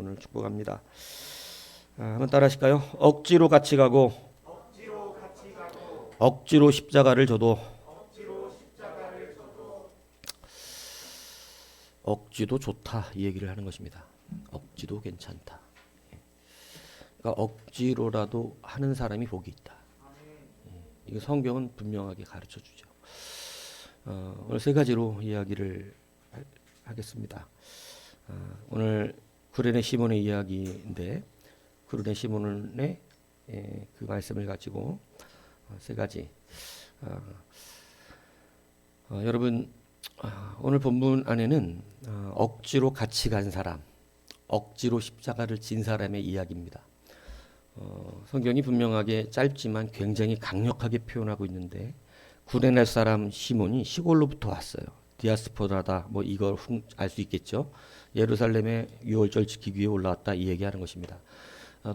여러분을 축복합니다. 한번 따라 하실까요? 억지로 같이 가고 억지로 십자가를 져도 억지도 좋다 이 얘기를 하는 것입니다. 억지도 괜찮다. 그러니까 억지로라도 하는 사람이 복이 있다. 이거 성경은 분명하게 가르쳐 주죠. 오늘 세 가지로 이야기를 하겠습니다. 오늘 구레네 시몬의 이야기인데 구레네 시몬의 그 말씀을 가지고 세 가지. 여러분 오늘 본문 안에는 억지로 같이 간 사람, 억지로 십자가를 진 사람의 이야기입니다. 성경이 분명하게 짧지만 굉장히 강력하게 표현하고 있는데 구레네 사람 시몬이 시골로부터 왔어요. 디아스포라다 뭐 이걸 알 수 있겠죠. 예루살렘에 유월절 지키기 위해 올라왔다 이 얘기하는 것입니다.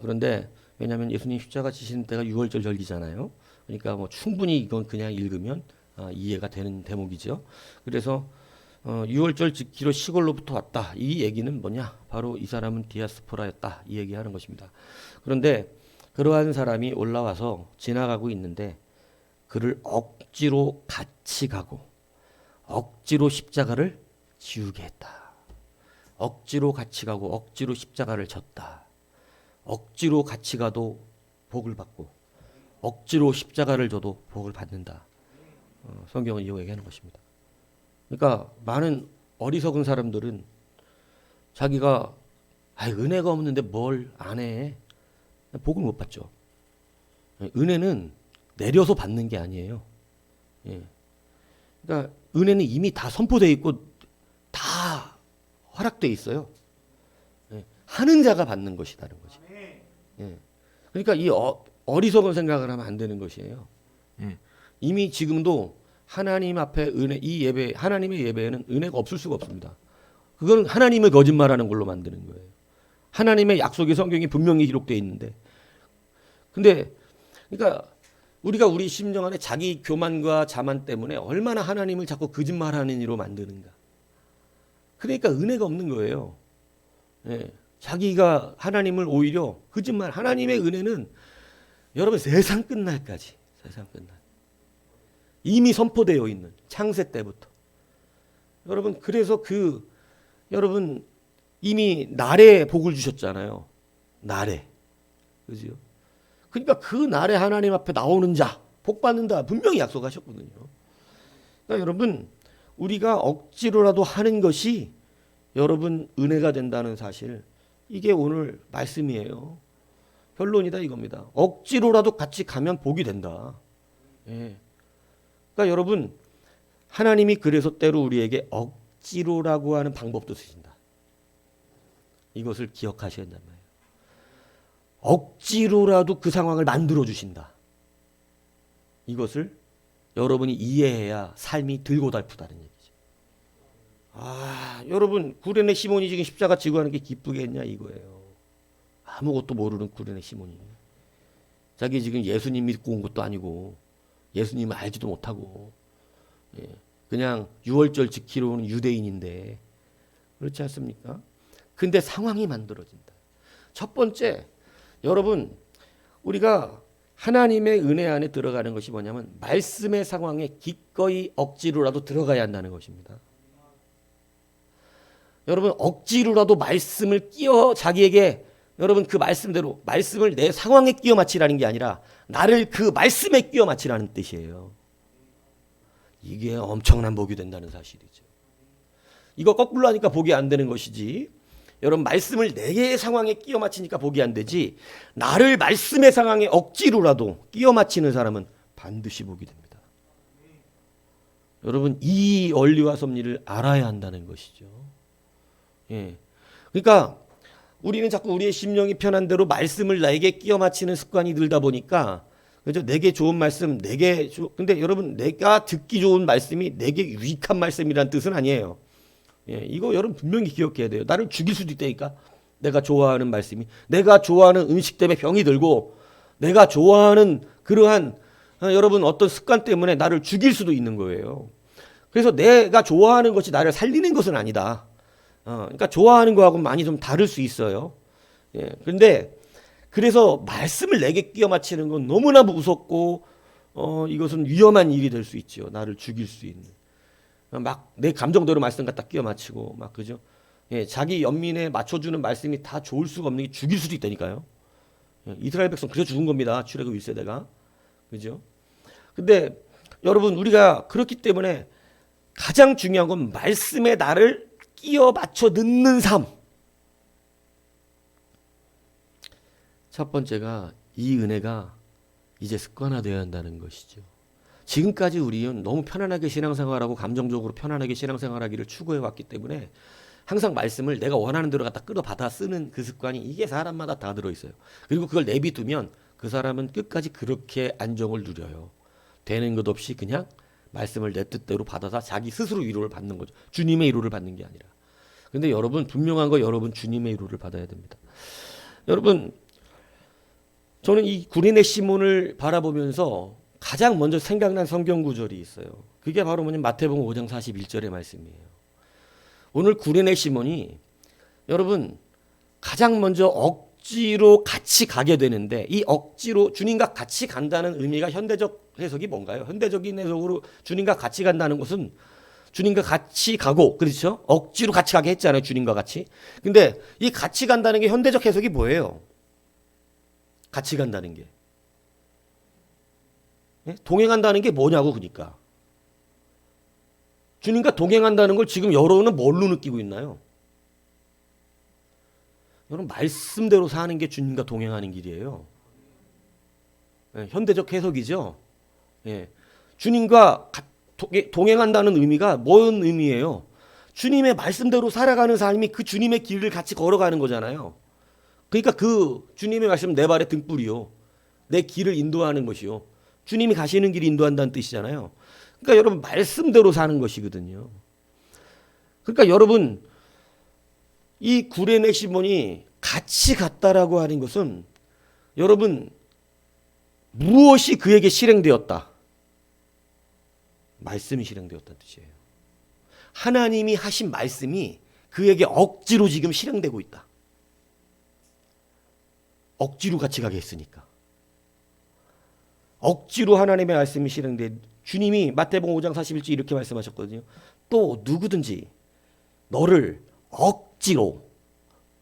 그런데 왜냐하면 예수님 십자가 지시는 때가 유월절 절기잖아요. 그러니까 뭐 충분히 이건 그냥 읽으면 이해가 되는 대목이죠. 그래서 유월절 지키러 시골로부터 왔다 이 얘기는 뭐냐? 바로 이 사람은 디아스포라였다 이 얘기하는 것입니다. 그런데 그러한 사람이 올라와서 지나가고 있는데 그를 억지로 같이 가고 억지로 십자가를 지우게 했다. 억지로 같이 가고 억지로 십자가를 졌다. 억지로 같이 가도 복을 받고 억지로 십자가를 져도 복을 받는다. 성경은 이거 얘기하는 것입니다. 그러니까 많은 어리석은 사람들은 자기가 은혜가 없는데 뭘 안 해. 복을 못 받죠. 은혜는 내려서 받는 게 아니에요. 그러니까 은혜는 이미 다 선포되어 있고 다 허락되어 있어요. 하는 자가 받는 것이라는 거지. 그러니까 이 어리석은 생각을 하면 안 되는 것이에요. 이미 지금도 하나님 앞에 이 예배, 하나님의 예배에는 은혜가 없을 수가 없습니다. 그건 하나님을 거짓말하는 걸로 만드는 거예요. 하나님의 약속이 성경에 분명히 기록되어 있는데, 근데 그러니까 우리가 우리 심령 안에 자기 교만과 자만 때문에 얼마나 하나님을 자꾸 거짓말하는 이로 만드는가. 그러니까 은혜가 없는 거예요. 자기가 하나님을 오히려 거짓말. 하나님의 은혜는 여러분 세상 끝날까지, 세상 끝날 이미 선포되어 있는 창세 때부터. 여러분 그래서 여러분 이미 날에 복을 주셨잖아요. 날에. 그죠? 그러니까 그 날에 하나님 앞에 나오는 자, 복 받는다. 분명히 약속하셨거든요. 그러니까 여러분, 우리가 억지로라도 하는 것이 여러분 은혜가 된다는 사실, 이게 오늘 말씀이에요. 결론이다 이겁니다. 억지로라도 같이 가면 복이 된다. 그러니까 여러분, 하나님이 그래서 때로 우리에게 억지로라고 하는 방법도 쓰신다. 이것을 기억하셔야 한단 말이에요. 억지로라도 그 상황을 만들어 주신다. 이것을 여러분이 이해해야 삶이 들고 달프다는 얘기죠. 여러분 구레네 시몬이 지금 십자가 지고 하는 게 기쁘겠냐 이거예요. 아무것도 모르는 구레네 시몬이 자기 지금 예수님 믿고 온 것도 아니고 예수님을 알지도 못하고 그냥 유월절 지키러 오는 유대인인데 그렇지 않습니까? 근데 상황이 만들어진다. 첫 번째 여러분 우리가 하나님의 은혜 안에 들어가는 것이 뭐냐면 말씀의 상황에 기꺼이 억지로라도 들어가야 한다는 것입니다. 여러분 억지로라도 말씀을 끼워 자기에게 여러분 그 말씀대로 말씀을 내 상황에 끼워 맞추라는 게 아니라 나를 그 말씀에 끼워 맞추라는 뜻이에요. 이게 엄청난 복이 된다는 사실이죠. 이거 거꾸로 하니까 복이 안 되는 것이지. 여러분 말씀을 내 상황에 끼워 맞추니까 복이 안 되지. 나를 말씀의 상황에 억지로라도 끼워 맞추는 사람은 반드시 복이 됩니다. 여러분 이 원리와 섭리를 알아야 한다는 것이죠. 그러니까 우리는 자꾸 우리의 심령이 편한 대로 말씀을 나에게 끼워 맞추는 습관이 들다 보니까 그죠? 내게 좋은 말씀, 근데 여러분 내가 듣기 좋은 말씀이 내게 유익한 말씀이란 뜻은 아니에요. 이거 여러분 분명히 기억해야 돼요. 나를 죽일 수도 있다니까. 내가 좋아하는 말씀이. 내가 좋아하는 음식 때문에 병이 들고 내가 좋아하는 그러한 여러분 어떤 습관 때문에 나를 죽일 수도 있는 거예요. 그래서 내가 좋아하는 것이 나를 살리는 것은 아니다. 그러니까 좋아하는 거하고 많이 좀 다를 수 있어요. 예. 그런데 그래서 말씀을 내게 끼워 맞히는 건 너무나 무섭고 이것은 위험한 일이 될 수 있죠. 나를 죽일 수 있는. 막 내 감정대로 말씀 갖다 끼워 맞히고 막 그죠? 예, 자기 연민에 맞춰주는 말씀이 다 좋을 수가 없는 게 죽일 수도 있다니까요. 예, 이스라엘 백성 그래서 죽은 겁니다. 출애굽 1세대가. 그죠? 근데 여러분 우리가 그렇기 때문에 가장 중요한 건 말씀에 나를 끼워 맞춰 넣는 삶. 첫 번째가 이 은혜가 이제 습관화되어야 한다는 것이죠. 지금까지 우리는 너무 편안하게 신앙생활하고 감정적으로 편안하게 신앙생활하기를 추구해 왔기 때문에 항상 말씀을 내가 원하는 대로 갖다 끌어받아 쓰는 그 습관이 이게 사람마다 다 들어있어요. 그리고 그걸 내비두면 그 사람은 끝까지 그렇게 안정을 누려요. 되는 것 없이 그냥 말씀을 내 뜻대로 받아서 자기 스스로 위로를 받는 거죠. 주님의 위로를 받는 게 아니라. 근데 여러분 분명한 거 여러분 주님의 위로를 받아야 됩니다. 여러분 저는 이 구레네 시몬을 바라보면서 가장 먼저 생각난 성경 구절이 있어요. 그게 바로 뭐냐면 마태복음 5장 41절의 말씀이에요. 오늘 구레네 시몬이 여러분 가장 먼저 억지로 같이 가게 되는데 이 억지로 주님과 같이 간다는 의미가 현대적 해석이 뭔가요? 현대적인 해석으로 주님과 같이 간다는 것은 주님과 같이 가고 그렇죠? 억지로 같이 가게 했잖아요. 주님과 같이. 근데 이 같이 간다는 게 현대적 해석이 뭐예요? 같이 간다는 게. 동행한다는 게 뭐냐고 그러니까. 주님과 동행한다는 걸 지금 여러분은 뭘로 느끼고 있나요? 여러분 말씀대로 사는 게 주님과 동행하는 길이에요. 현대적 해석이죠. 주님과 동행한다는 의미가 뭔 의미예요? 주님의 말씀대로 살아가는 삶이 그 주님의 길을 같이 걸어가는 거잖아요. 그러니까 그 주님의 말씀 내 발의 등불이요. 내 길을 인도하는 것이요. 주님이 가시는 길을 인도한다는 뜻이잖아요. 그러니까 여러분 말씀대로 사는 것이거든요. 그러니까 여러분 이 구레네 시몬이 같이 갔다라고 하는 것은 여러분 무엇이 그에게 실행되었다? 말씀이 실행되었다는 뜻이에요. 하나님이 하신 말씀이 그에게 억지로 지금 실행되고 있다. 억지로 같이 가게 했으니까. 억지로 하나님의 말씀이 실행돼 주님이 마태복음 5장 41절 이렇게 말씀하셨거든요. 또 누구든지 너를 억지로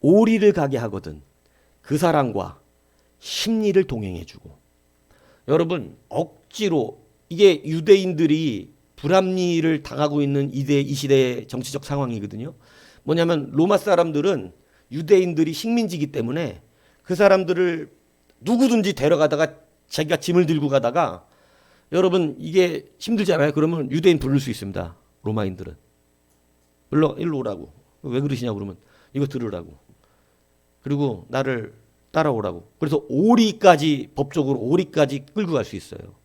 오리를 가게 하거든 그 사람과 심리를 동행해주고. 여러분 억지로 이게 유대인들이 불합리를 당하고 있는 이 시대의 정치적 상황이거든요. 뭐냐면 로마 사람들은 유대인들이 식민지기 때문에 그 사람들을 누구든지 데려가다가 자기가 짐을 들고 가다가 여러분 이게 힘들잖아요. 그러면 유대인 부를 수 있습니다. 로마인들은. 일로 오라고. 왜 그러시냐고 그러면 이거 들으라고. 그리고 나를 따라오라고. 그래서 오리까지 법적으로 오리까지 끌고 갈 수 있어요.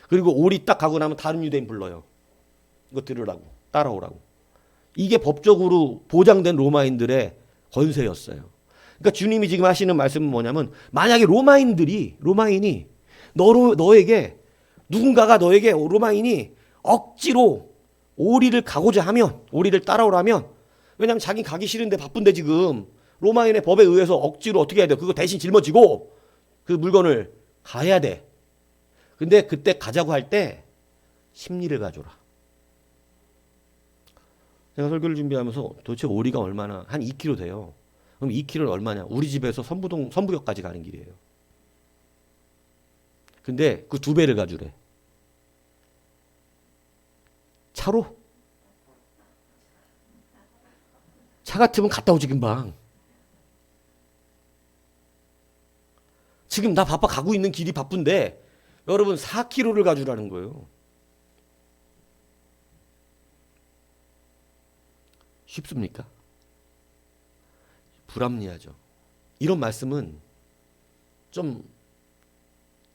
그리고 오리 딱 가고 나면 다른 유대인 불러요. 이거 들으라고. 따라오라고. 이게 법적으로 보장된 로마인들의 권세였어요. 그러니까 주님이 지금 하시는 말씀은 뭐냐면 만약에 로마인이 너에게 누군가가 너에게 로마인이 억지로 오리를 가고자 하면 오리를 따라오라면 왜냐하면 자기 가기 싫은데 바쁜데 지금 로마인의 법에 의해서 억지로 어떻게 해야 돼? 그거 대신 짊어지고 그 물건을 가야 돼. 근데 그때 가자고 할 때 심리를 가져라. 제가 설교를 준비하면서 도대체 오리가 얼마나 한 2km 돼요. 그럼 2km는 얼마냐? 우리 집에서 선부역까지 가는 길이에요. 근데 그 2배를 가주래. 차로? 차 같으면 갔다 오지 금방. 지금 나 바빠 가고 있는 길이 바쁜데 여러분 4km를 가주라는 거예요. 쉽습니까? 불합리하죠. 이런 말씀은 좀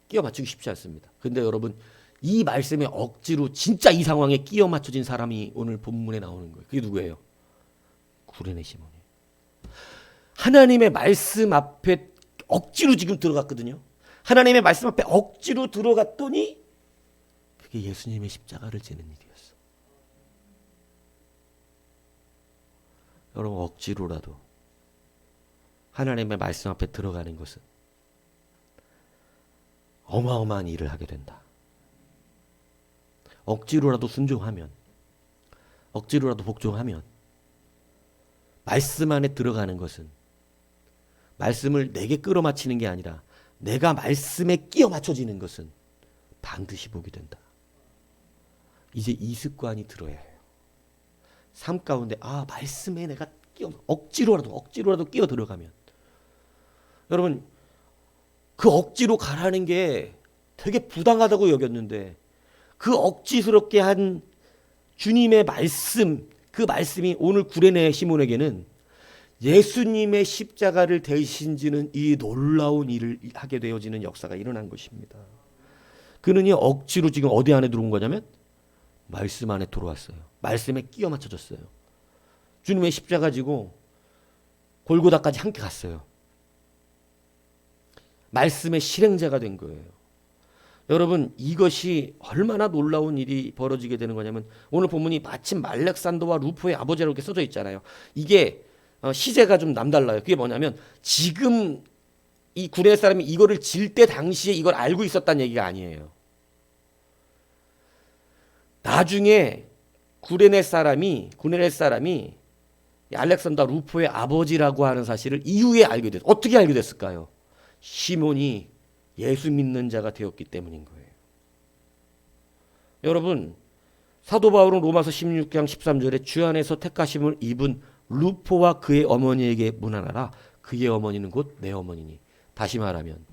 끼워 맞추기 쉽지 않습니다. 근데 여러분 이 말씀에 억지로 진짜 이 상황에 끼워 맞춰진 사람이 오늘 본문에 나오는 거예요. 그게 누구예요? 구레네 시몬이에요. 하나님의 말씀 앞에 억지로 지금 들어갔거든요. 하나님의 말씀 앞에 억지로 들어갔더니 그게 예수님의 십자가를 지는 일이었어. 여러분 억지로라도 하나님의 말씀 앞에 들어가는 것은 어마어마한 일을 하게 된다. 억지로라도 순종하면, 억지로라도 복종하면, 말씀 안에 들어가는 것은 말씀을 내게 끌어맞히는 게 아니라 내가 말씀에 끼어 맞춰지는 것은 반드시 복이 된다. 이제 이 습관이 들어야 해요. 삶 가운데 말씀에 내가 억지로라도 끼어 들어가면, 여러분 그 억지로 가라는 게 되게 부당하다고 여겼는데 그 억지스럽게 한 주님의 말씀, 그 말씀이 오늘 구레네 시몬에게는 예수님의 십자가를 대신 지는 이 놀라운 일을 하게 되어지는 역사가 일어난 것입니다. 그는 억지로 지금 어디 안에 들어온 거냐면 말씀 안에 들어왔어요. 말씀에 끼어 맞춰졌어요. 주님의 십자가 지고 골고다까지 함께 갔어요. 말씀의 실행자가 된 거예요. 여러분 이것이 얼마나 놀라운 일이 벌어지게 되는 거냐면 오늘 본문이 마침 알렉산더와 루포의 아버지라고 이렇게 써져 있잖아요. 이게 시제가 좀 남달라요. 그게 뭐냐면 지금 이 구레네 사람이 이거를 질 때 당시에 이걸 알고 있었다는 얘기가 아니에요. 나중에 구레네 사람이 알렉산더 루포의 아버지라고 하는 사실을 이후에 알게 됐어요. 어떻게 알게 됐을까요? 시몬이 예수 믿는 자가 되었기 때문인 거예요. 여러분 사도 바울은 로마서 16장 13절에 주 안에서 택하심을 입은 루포와 그의 어머니에게 문안하라. 그의 어머니는 곧 내 어머니니. 다시 말하면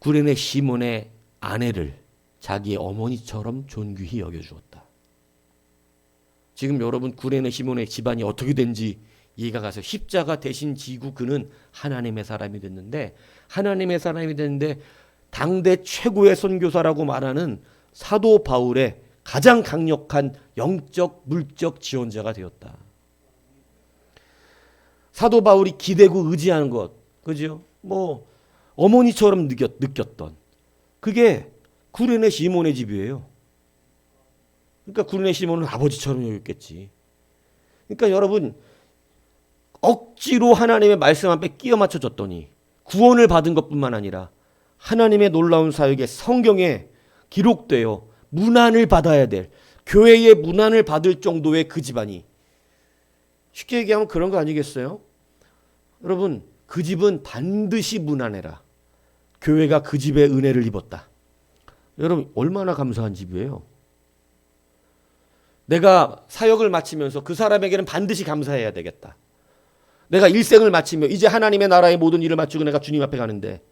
구레네 시몬의 아내를 자기의 어머니처럼 존귀히 여겨주었다. 지금 여러분 구레네 시몬의 집안이 어떻게 된지 이해가 가서 십자가 대신 지고 그는 하나님의 사람이 됐는데 당대 최고의 선교사라고 말하는 사도 바울의 가장 강력한 영적 물적 지원자가 되었다. 사도 바울이 기대고 의지하는 것, 그죠? 어머니처럼 느꼈던 그게 구레네 시몬의 집이에요. 그러니까 구레네 시몬은 아버지처럼 여겼겠지. 그러니까 여러분 억지로 하나님의 말씀 앞에 끼어 맞춰졌더니 구원을 받은 것뿐만 아니라 하나님의 놀라운 사역에 성경에 기록되어 문안을 받아야 될, 교회의 문안을 받을 정도의 그 집안이, 쉽게 얘기하면 그런 거 아니겠어요? 여러분 그 집은 반드시 문안해라. 교회가 그 집의 은혜를 입었다. 여러분 얼마나 감사한 집이에요. 내가 사역을 마치면서 그 사람에게는 반드시 감사해야 되겠다. 내가 일생을 마치며 이제 하나님의 나라의 모든 일을 마치고 내가 주님 앞에 가는데,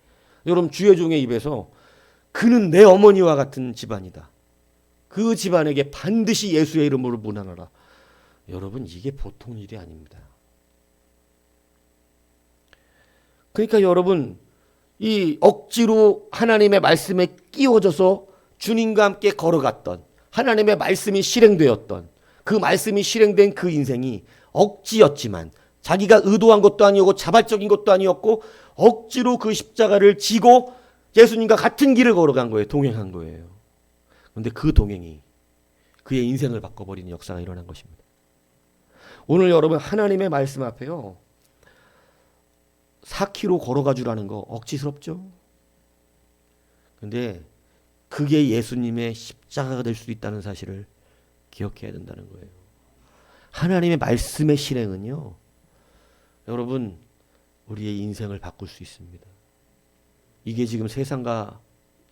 여러분 주의 종의 입에서 그는 내 어머니와 같은 집안이다. 그 집안에게 반드시 예수의 이름으로 문안하라. 여러분 이게 보통 일이 아닙니다. 그러니까 여러분 이 억지로 하나님의 말씀에 끼워져서 주님과 함께 걸어갔던, 하나님의 말씀이 실행되었던, 그 말씀이 실행된 그 인생이 억지였지만 자기가 의도한 것도 아니었고 자발적인 것도 아니었고 억지로 그 십자가를 지고 예수님과 같은 길을 걸어간 거예요. 동행한 거예요. 그런데 그 동행이 그의 인생을 바꿔버리는 역사가 일어난 것입니다. 오늘 여러분 하나님의 말씀 앞에요 4km 걸어가 주라는 거 억지스럽죠? 근데 그게 예수님의 십자가가 될 수 있다는 사실을 기억해야 된다는 거예요. 하나님의 말씀의 실행은요 여러분 우리의 인생을 바꿀 수 있습니다. 이게 지금 세상과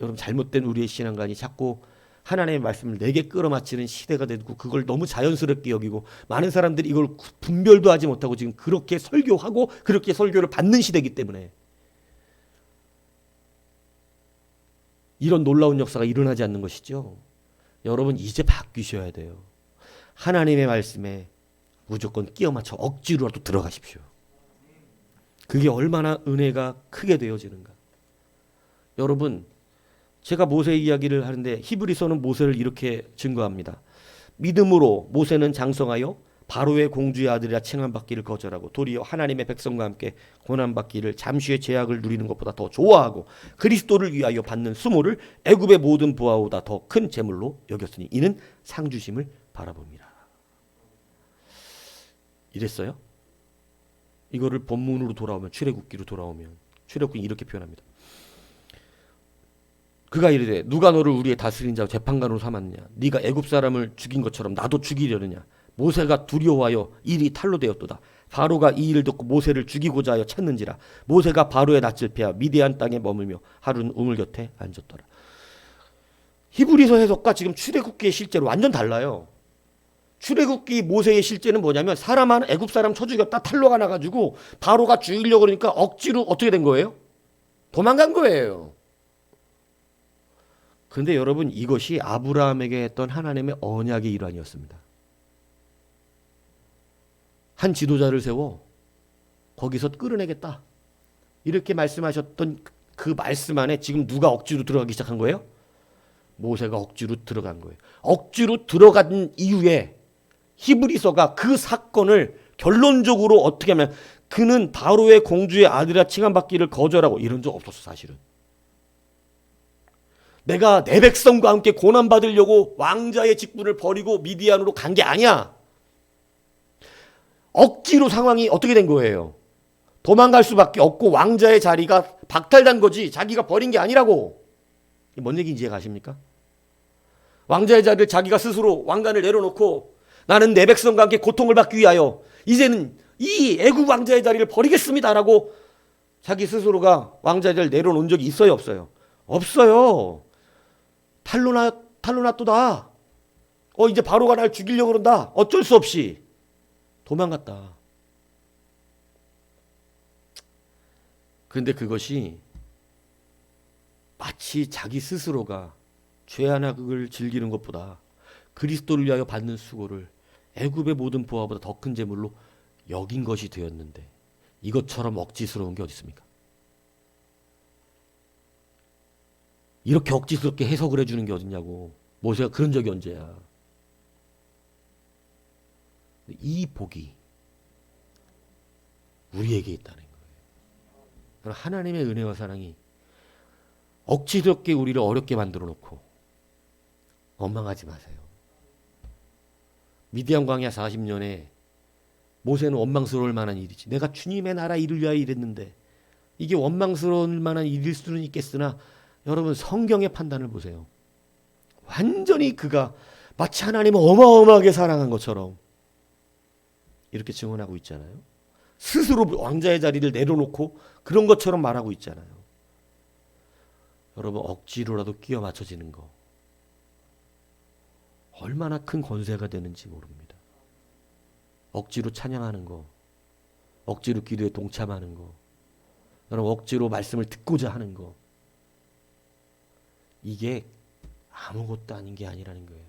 여러분 잘못된 우리의 신앙관이 자꾸 하나님의 말씀을 내게 끌어맞히는 시대가 되고 그걸 너무 자연스럽게 여기고 많은 사람들이 이걸 분별도 하지 못하고 지금 그렇게 설교하고 그렇게 설교를 받는 시대이기 때문에 이런 놀라운 역사가 일어나지 않는 것이죠. 여러분 이제 바뀌셔야 돼요. 하나님의 말씀에 무조건 끼워 맞춰 억지로라도 들어가십시오. 그게 얼마나 은혜가 크게 되어지는가. 여러분 제가 모세 이야기를 하는데 히브리서는 모세를 이렇게 증거합니다. 믿음으로 모세는 장성하여 바로의 공주의 아들이라 칭함받기를 거절하고 도리어 하나님의 백성과 함께 고난받기를 잠시의 제약을 누리는 것보다 더 좋아하고 그리스도를 위하여 받는 수모를 애굽의 모든 부하보다 더 큰 재물로 여겼으니 이는 상주심을 바라봅니다. 이랬어요? 이거를 본문으로 돌아오면, 출애굽기로 돌아오면 출애굽기 이렇게 표현합니다. 그가 이르되 누가 너를 우리의 다스린 자와 재판관으로 삼았느냐? 네가 애굽 사람을 죽인 것처럼 나도 죽이려느냐? 모세가 두려워하여 일이 탈로 되었도다. 바로가 이 일을 듣고 모세를 죽이고자 하여 찾는지라. 모세가 바로의 낯을 피하 미디안 땅에 머물며 하루는 우물 곁에 앉았더라. 히브리서 해석과 지금 출애굽기의 실제로 완전 달라요. 출애굽기 모세의 실제는 뭐냐면 사람 하나 애굽 사람 쳐 죽였다 탈로가 나가지고 바로가 죽이려고 그러니까 억지로 어떻게 된 거예요? 도망간 거예요. 그런데 여러분, 이것이 아브라함에게 했던 하나님의 언약의 일환이었습니다. 한 지도자를 세워 거기서 끌어내겠다 이렇게 말씀하셨던 그 말씀 안에 지금 누가 억지로 들어가기 시작한 거예요? 모세가 억지로 들어간 거예요. 억지로 들어간 이후에 히브리서가 그 사건을 결론적으로 어떻게 하면 그는 바로의 공주의 아들이라 칭함받기를 거절하고 이런 적 없었어. 사실은 내가 내 백성과 함께 고난받으려고 왕자의 직분을 버리고 미디안으로 간 게 아니야. 억지로 상황이 어떻게 된 거예요? 도망갈 수밖에 없고 왕자의 자리가 박탈된 거지 자기가 버린 게 아니라고. 뭔 얘기인지 이해 가십니까? 왕자의 자리를 자기가 스스로 왕관을 내려놓고 나는 내 백성과 함께 고통을 받기 위하여 이제는 이 애국 왕자의 자리를 버리겠습니다라고 자기 스스로가 왕자의 자리를 내려놓은 적이 있어요, 없어요? 없어요. 탈로나또다. 이제 바로가 날 죽이려고 그런다. 어쩔 수 없이 도망갔다. 그런데 그것이 마치 자기 스스로가 죄악을 즐기는 것보다 그리스도를 위하여 받는 수고를 애굽의 모든 보화보다 더 큰 재물로 여긴 것이 되었는데 이것처럼 억지스러운 게 어디 있습니까? 이렇게 억지스럽게 해석을 해주는 게 어딨냐고. 모세가 그런 적이 언제야. 이 복이 우리에게 있다는 거예요. 하나님의 은혜와 사랑이 억지스럽게 우리를 어렵게 만들어 놓고 원망하지 마세요. 미디안 광야 40년에 모세는 원망스러울 만한 일이지. 내가 주님의 나라 일을 위하여 일했는데 이게 원망스러울 만한 일일 수는 있겠으나 여러분 성경의 판단을 보세요. 완전히 그가 마치 하나님을 어마어마하게 사랑한 것처럼 이렇게 증언하고 있잖아요. 스스로 왕자의 자리를 내려놓고 그런 것처럼 말하고 있잖아요. 여러분 억지로라도 끼워 맞춰지는 거 얼마나 큰 권세가 되는지 모릅니다. 억지로 찬양하는 거, 억지로 기도에 동참하는 거, 여러분 억지로 말씀을 듣고자 하는 거, 이게 아무것도 아닌 게 아니라는 거예요.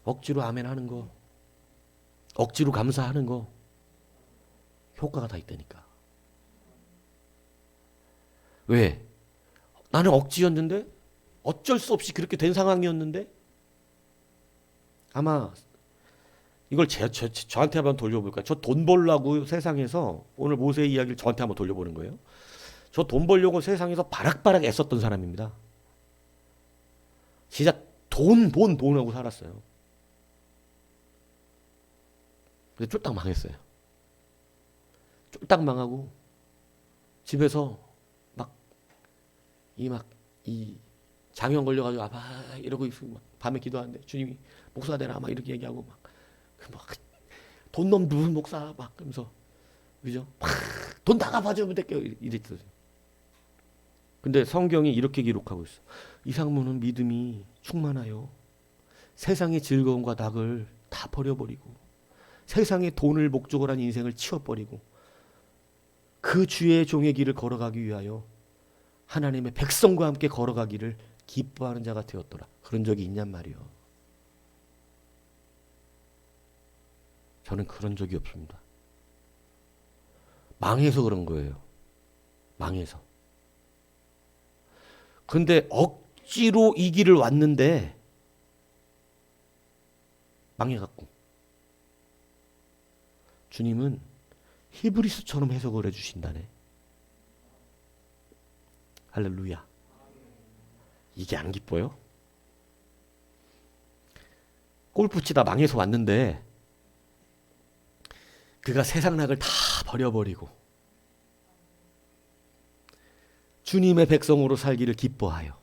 억지로 아멘 하는 거, 억지로 감사하는 거 효과가 다 있다니까. 왜? 나는 억지였는데 어쩔 수 없이 그렇게 된 상황이었는데 아마 이걸 저한테 한번 돌려볼까요? 저 돈 벌려고 세상에서 오늘 모세의 이야기를 저한테 한번 돌려보는 거예요. 저 돈 벌려고 세상에서 바락바락 애썼던 사람입니다. 진짜 돈 하고 살았어요. 근데 쫄딱 망했어요. 쫄딱 망하고 집에서 이 장염 걸려가지고 이러고 있으면 막 밤에 기도하는데 주님이 목사가 되나 막 이렇게 얘기하고 돈 넘 누군 목사 막 그러면서 그죠? 돈 다 갚아주면 될게요 이랬어요. 근데 성경이 이렇게 기록하고 있어. 이상무는 믿음이 충만하여 세상의 즐거움과 낙을 다 버려버리고 세상의 돈을 목적으로 한 인생을 치워버리고 그 주의 종의 길을 걸어가기 위하여 하나님의 백성과 함께 걸어가기를 기뻐하는 자가 되었더라. 그런 적이 있냔 말이요. 저는 그런 적이 없습니다. 망해서 그런 거예요. 망해서. 근데 억지로 이 길을 왔는데 망해갖고 주님은 히브리서처럼 해석을 해주신다네. 할렐루야. 이게 안 기뻐요? 골프 치다 망해서 왔는데 그가 세상락을 다 버려버리고 주님의 백성으로 살기를 기뻐하여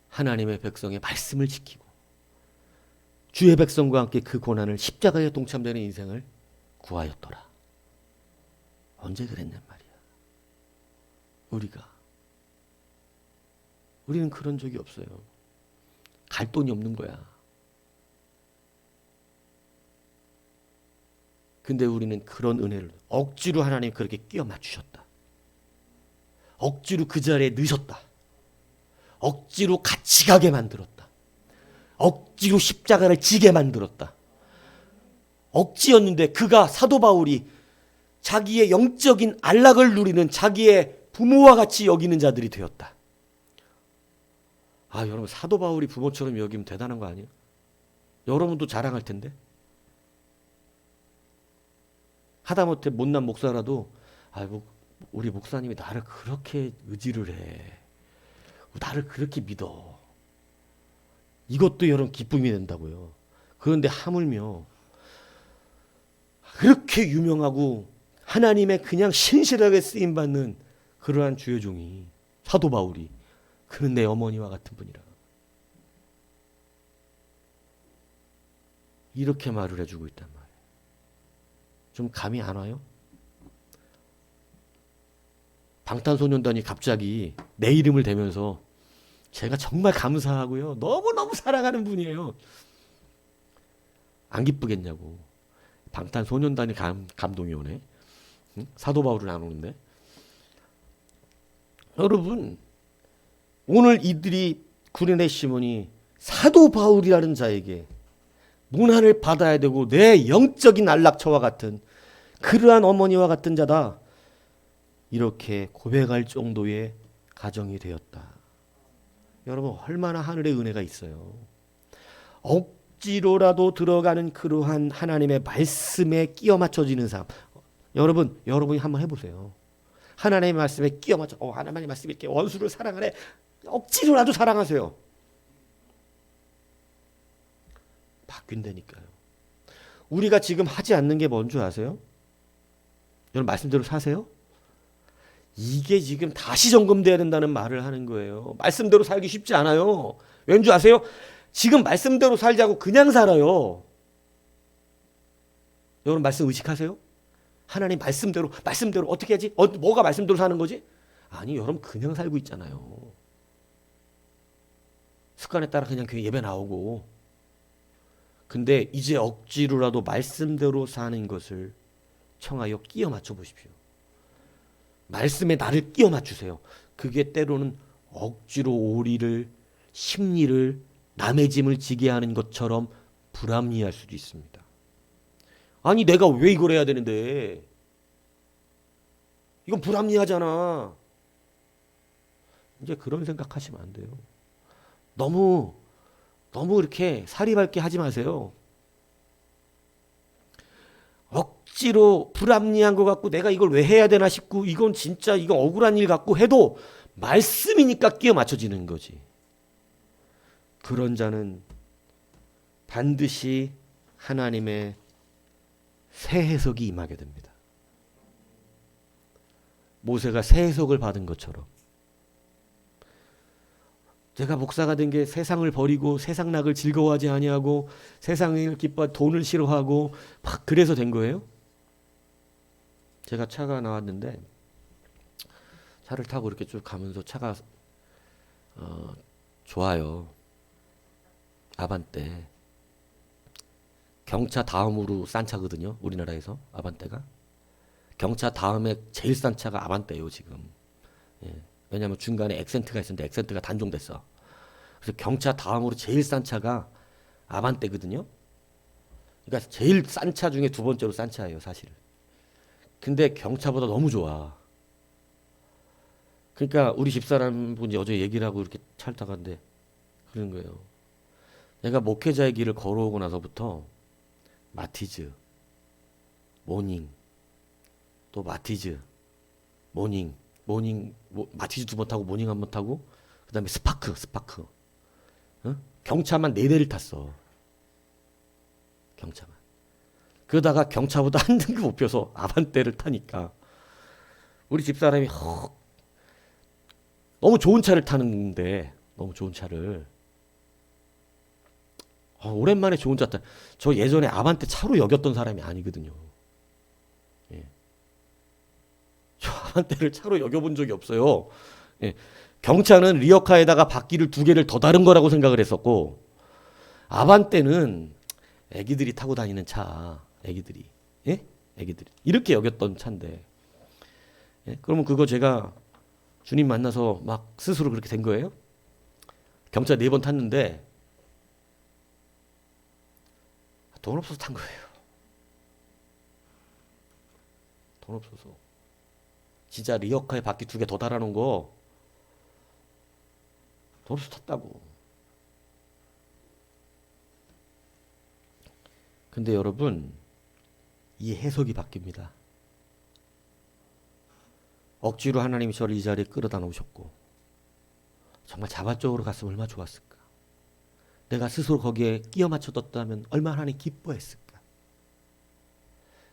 하나님의 백성의 말씀을 지키고 주의 백성과 함께 그 고난을 십자가에 동참되는 인생을 구하였더라. 언제 그랬냔 말이야. 우리는 그런 적이 없어요. 갈 돈이 없는 거야. 근데 우리는 그런 은혜를 억지로 하나님 그렇게 끼워 맞추셨다. 억지로 그 자리에 넣으셨다. 억지로 같이 가게 만들었다. 억지로 십자가를 지게 만들었다. 억지였는데 그가 사도 바울이 자기의 영적인 안락을 누리는 자기의 부모와 같이 여기는 자들이 되었다. 아, 여러분 사도 바울이 부모처럼 여기면 대단한 거 아니에요? 여러분도 자랑할 텐데. 하다못해 못난 목사라도 아이고 우리 목사님이 나를 그렇게 의지를 해. 나를 그렇게 믿어. 이것도 여러분 기쁨이 된다고요. 그런데 하물며 그렇게 유명하고 하나님의 그냥 신실하게 쓰임받는 그러한 주의 종이 사도 바울이 그는 내 어머니와 같은 분이라. 이렇게 말을 해주고 있단 말이에요. 좀 감이 안 와요? 방탄소년단이 갑자기 내 이름을 대면서 제가 정말 감사하고요. 너무너무 사랑하는 분이에요. 안 기쁘겠냐고. 방탄소년단이 감동이 오네. 응? 사도 바울은 안 오는데. 여러분 오늘 이들이 구레네 시몬이 사도 바울이라는 자에게 문안을 받아야 되고 내 영적인 안락처와 같은 그러한 어머니와 같은 자다. 이렇게 고백할 정도의 가정이 되었다. 여러분 얼마나 하늘의 은혜가 있어요. 억지로라도 들어가는 그러한 하나님의 말씀에 끼워 맞춰지는 삶. 여러분이 한번 해보세요. 하나님의 말씀에 끼워 맞춰. 하나님의 말씀이 이렇게 원수를 사랑하네. 억지로라도 사랑하세요. 바뀐다니까요. 우리가 지금 하지 않는 게 뭔 줄 아세요? 여러분 말씀대로 사세요? 이게 지금 다시 점검돼야 된다는 말을 하는 거예요. 말씀대로 살기 쉽지 않아요. 왠 줄 아세요? 지금 말씀대로 살자고 그냥 살아요. 여러분 말씀 의식하세요? 하나님 말씀대로 어떻게 하지? 뭐가 말씀대로 사는 거지? 아니 여러분 그냥 살고 있잖아요. 습관에 따라 그냥 교회 예배 나오고. 근데 이제 억지로라도 말씀대로 사는 것을 청하여 끼워 맞춰 보십시오. 말씀에 나를 끼워 맞추세요. 그게 때로는 억지로 오리를 심리를 남의 짐을 지게 하는 것처럼 불합리할 수도 있습니다. 아니 내가 왜 이걸 해야 되는데? 이건 불합리하잖아. 이제 그런 생각하시면 안 돼요. 너무 이렇게 사리 밝게 하지 마세요. 억지로 불합리한 것 같고 내가 이걸 왜 해야 되나 싶고 이건 억울한 일 같고 해도 말씀이니까 끼워 맞춰지는 거지. 그런 자는 반드시 하나님의 새 해석이 임하게 됩니다. 모세가 새 해석을 받은 것처럼 제가 목사가 된 게 세상을 버리고 세상락을 즐거워하지 아니하고 세상을 기뻐 돈을 싫어하고 막 그래서 된 거예요. 제가 차가 나왔는데 차를 타고 이렇게 쭉 가면서 차가 좋아요. 아반떼. 경차 다음으로 싼 차거든요. 우리나라에서 아반떼가. 경차 다음에 제일 싼 차가 아반떼예요 지금. 예. 왜냐하면 중간에 엑센트가 있었는데 엑센트가 단종됐어. 그래서 경차 다음으로 제일 싼 차가 아반떼거든요. 그러니까 제일 싼 차 중에 두 번째로 싼 차예요 사실. 근데 경차보다 너무 좋아. 그러니까 우리 집사람 분이 어제 얘기를 하고 이렇게 차를 타갔는데 그런 거예요. 내가 목회자의 길을 걸어오고 나서부터 마티즈, 모닝, 또 마티즈, 모닝, 마티즈 2번 타고 모닝 1번 타고 그 다음에 스파크. 경차만 4대를 탔어. 경차만. 그러다가 경차보다 한 등급 높여서 아반떼를 타니까 우리 집사람이 너무 좋은 차를 타는데, 너무 좋은 차를, 오랜만에 좋은 차 타. 저 예전에 아반떼 차로 여겼던 사람이 아니거든요. 예. 저 아반떼를 차로 여겨본 적이 없어요. 예. 경차는 리어카에다가 바퀴를 2개를 더 다른 거라고 생각을 했었고, 아반떼는 애기들이 타고 다니는 차, 애기들이, 예? 애기들이 이렇게 여겼던 차인데, 예? 그러면 그거 제가 주님 만나서 막 스스로 그렇게 된 거예요? 경차 4번 탔는데 돈 없어서 탄 거예요. 돈 없어서. 진짜 리어카에 바퀴 2개 더 달아놓은 거 돈 없어서 탔다고. 근데 여러분, 이 해석이 바뀝니다. 억지로 하나님이 저를 이 자리에 끌어다 놓으셨고, 정말 자발적으로 갔으면 얼마나 좋았을까. 내가 스스로 거기에 끼워 맞춰뒀다면 얼마나 하나님 기뻐했을까.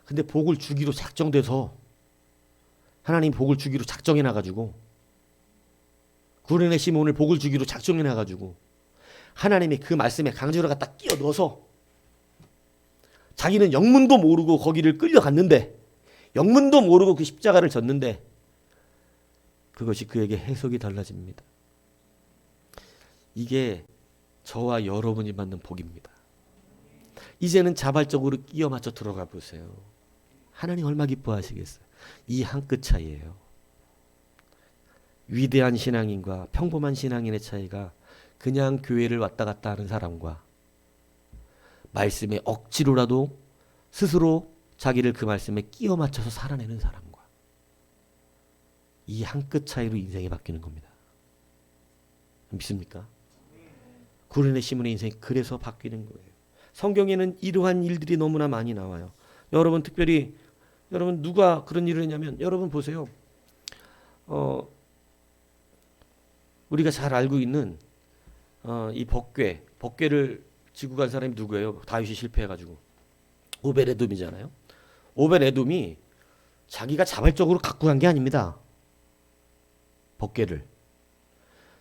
근데 복을 주기로 작정돼서, 하나님 복을 주기로 작정해놔가지고, 구레네 시몬을 복을 주기로 작정해놔가지고, 하나님이 그 말씀에 강제로 갖다 끼워 넣어서 자기는 영문도 모르고 거기를 끌려갔는데, 영문도 모르고 그 십자가를 졌는데, 그것이 그에게 해석이 달라집니다. 이게 저와 여러분이 받는 복입니다. 이제는 자발적으로 끼워 맞춰 들어가 보세요. 하나님 얼마 기뻐하시겠어요. 이 한 끗 차이예요. 위대한 신앙인과 평범한 신앙인의 차이가 그냥 교회를 왔다 갔다 하는 사람과 말씀에 억지로라도 스스로 자기를 그 말씀에 끼워 맞춰서 살아내는 사람과 이 한 끗 차이로 인생이 바뀌는 겁니다. 믿습니까? 구레네 시몬의 인생이 그래서 바뀌는 거예요. 성경에는 이러한 일들이 너무나 많이 나와요. 여러분, 특별히 여러분 누가 그런 일을 했냐면, 여러분 보세요. 우리가 잘 알고 있는 이 법궤를 지고 간 사람이 누구예요? 다윗이 실패해가지고 오베레돔이잖아요. 오베레돔이 자기가 자발적으로 갖고 간 게 아닙니다. 법궤를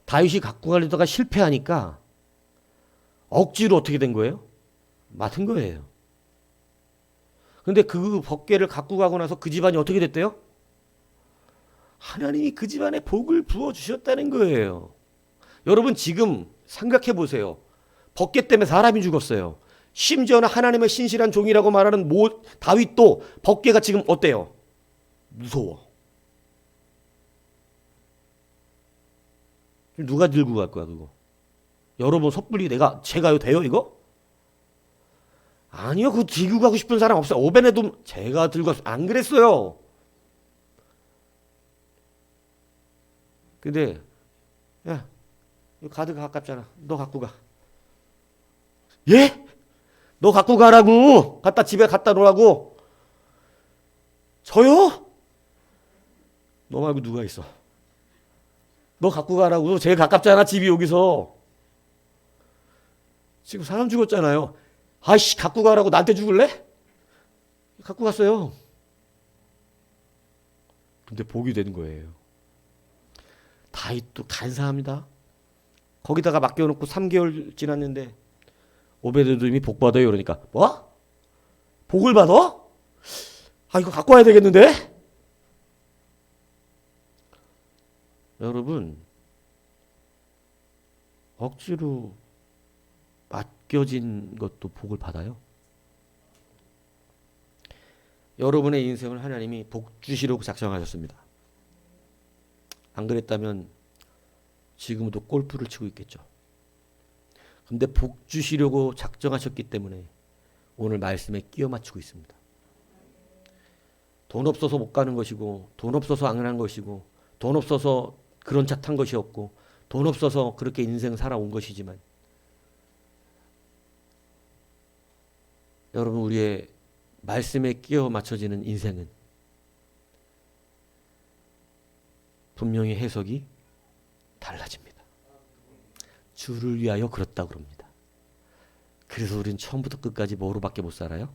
다윗이 갖고 가려다가 실패하니까 억지로 어떻게 된 거예요? 맡은 거예요. 근데 그 법궤를 갖고 가고 나서 그 집안이 어떻게 됐대요? 하나님이 그 집안에 복을 부어주셨다는 거예요. 여러분 지금 생각해 보세요. 법궤 때문에 사람이 죽었어요. 심지어는 하나님의 신실한 종이라고 말하는 다윗도 법궤가 지금 어때요? 무서워. 누가 들고 갈 거야 그거? 여러분 섣불리 제가요 돼요 이거? 아니요, 그거 들고 가고 싶은 사람 없어요. 오벤에돔 제가 들고 안 그랬어요. 근데 야, 이 가드가 아깝잖아. 너 갖고 가. 예? 너 갖고 가라고. 집에 갖다 놓으라고. 저요? 너 말고 누가 있어? 너 갖고 가라고. 제일 가깝잖아 집이 여기서. 지금 사람 죽었잖아요. 아이씨, 갖고 가라고. 나한테 죽을래? 갖고 갔어요. 근데 복이 되는 거예요. 다윗도 간사합니다. 거기다가 맡겨놓고 3개월 지났는데 오베데돔이 복 받아요. 그러니까 뭐? 복을 받아? 아, 이거 갖고 와야 되겠는데? 여러분, 억지로 맡겨진 것도 복을 받아요. 여러분의 인생을 하나님이 복 주시려고 작정하셨습니다. 안 그랬다면 지금도 골프를 치고 있겠죠. 근데 복 주시려고 작정하셨기 때문에 오늘 말씀에 끼워 맞추고 있습니다. 돈 없어서 못 가는 것이고, 돈 없어서 안 한 것이고, 돈 없어서 그런 차 탄 것이었고, 돈 없어서 그렇게 인생 살아온 것이지만, 여러분, 우리의 말씀에 끼워 맞춰지는 인생은 분명히 해석이 달라집니다. 주를 위하여 그렇다 그럽니다. 그래서 우리는 처음부터 끝까지 뭐로밖에 못 살아요?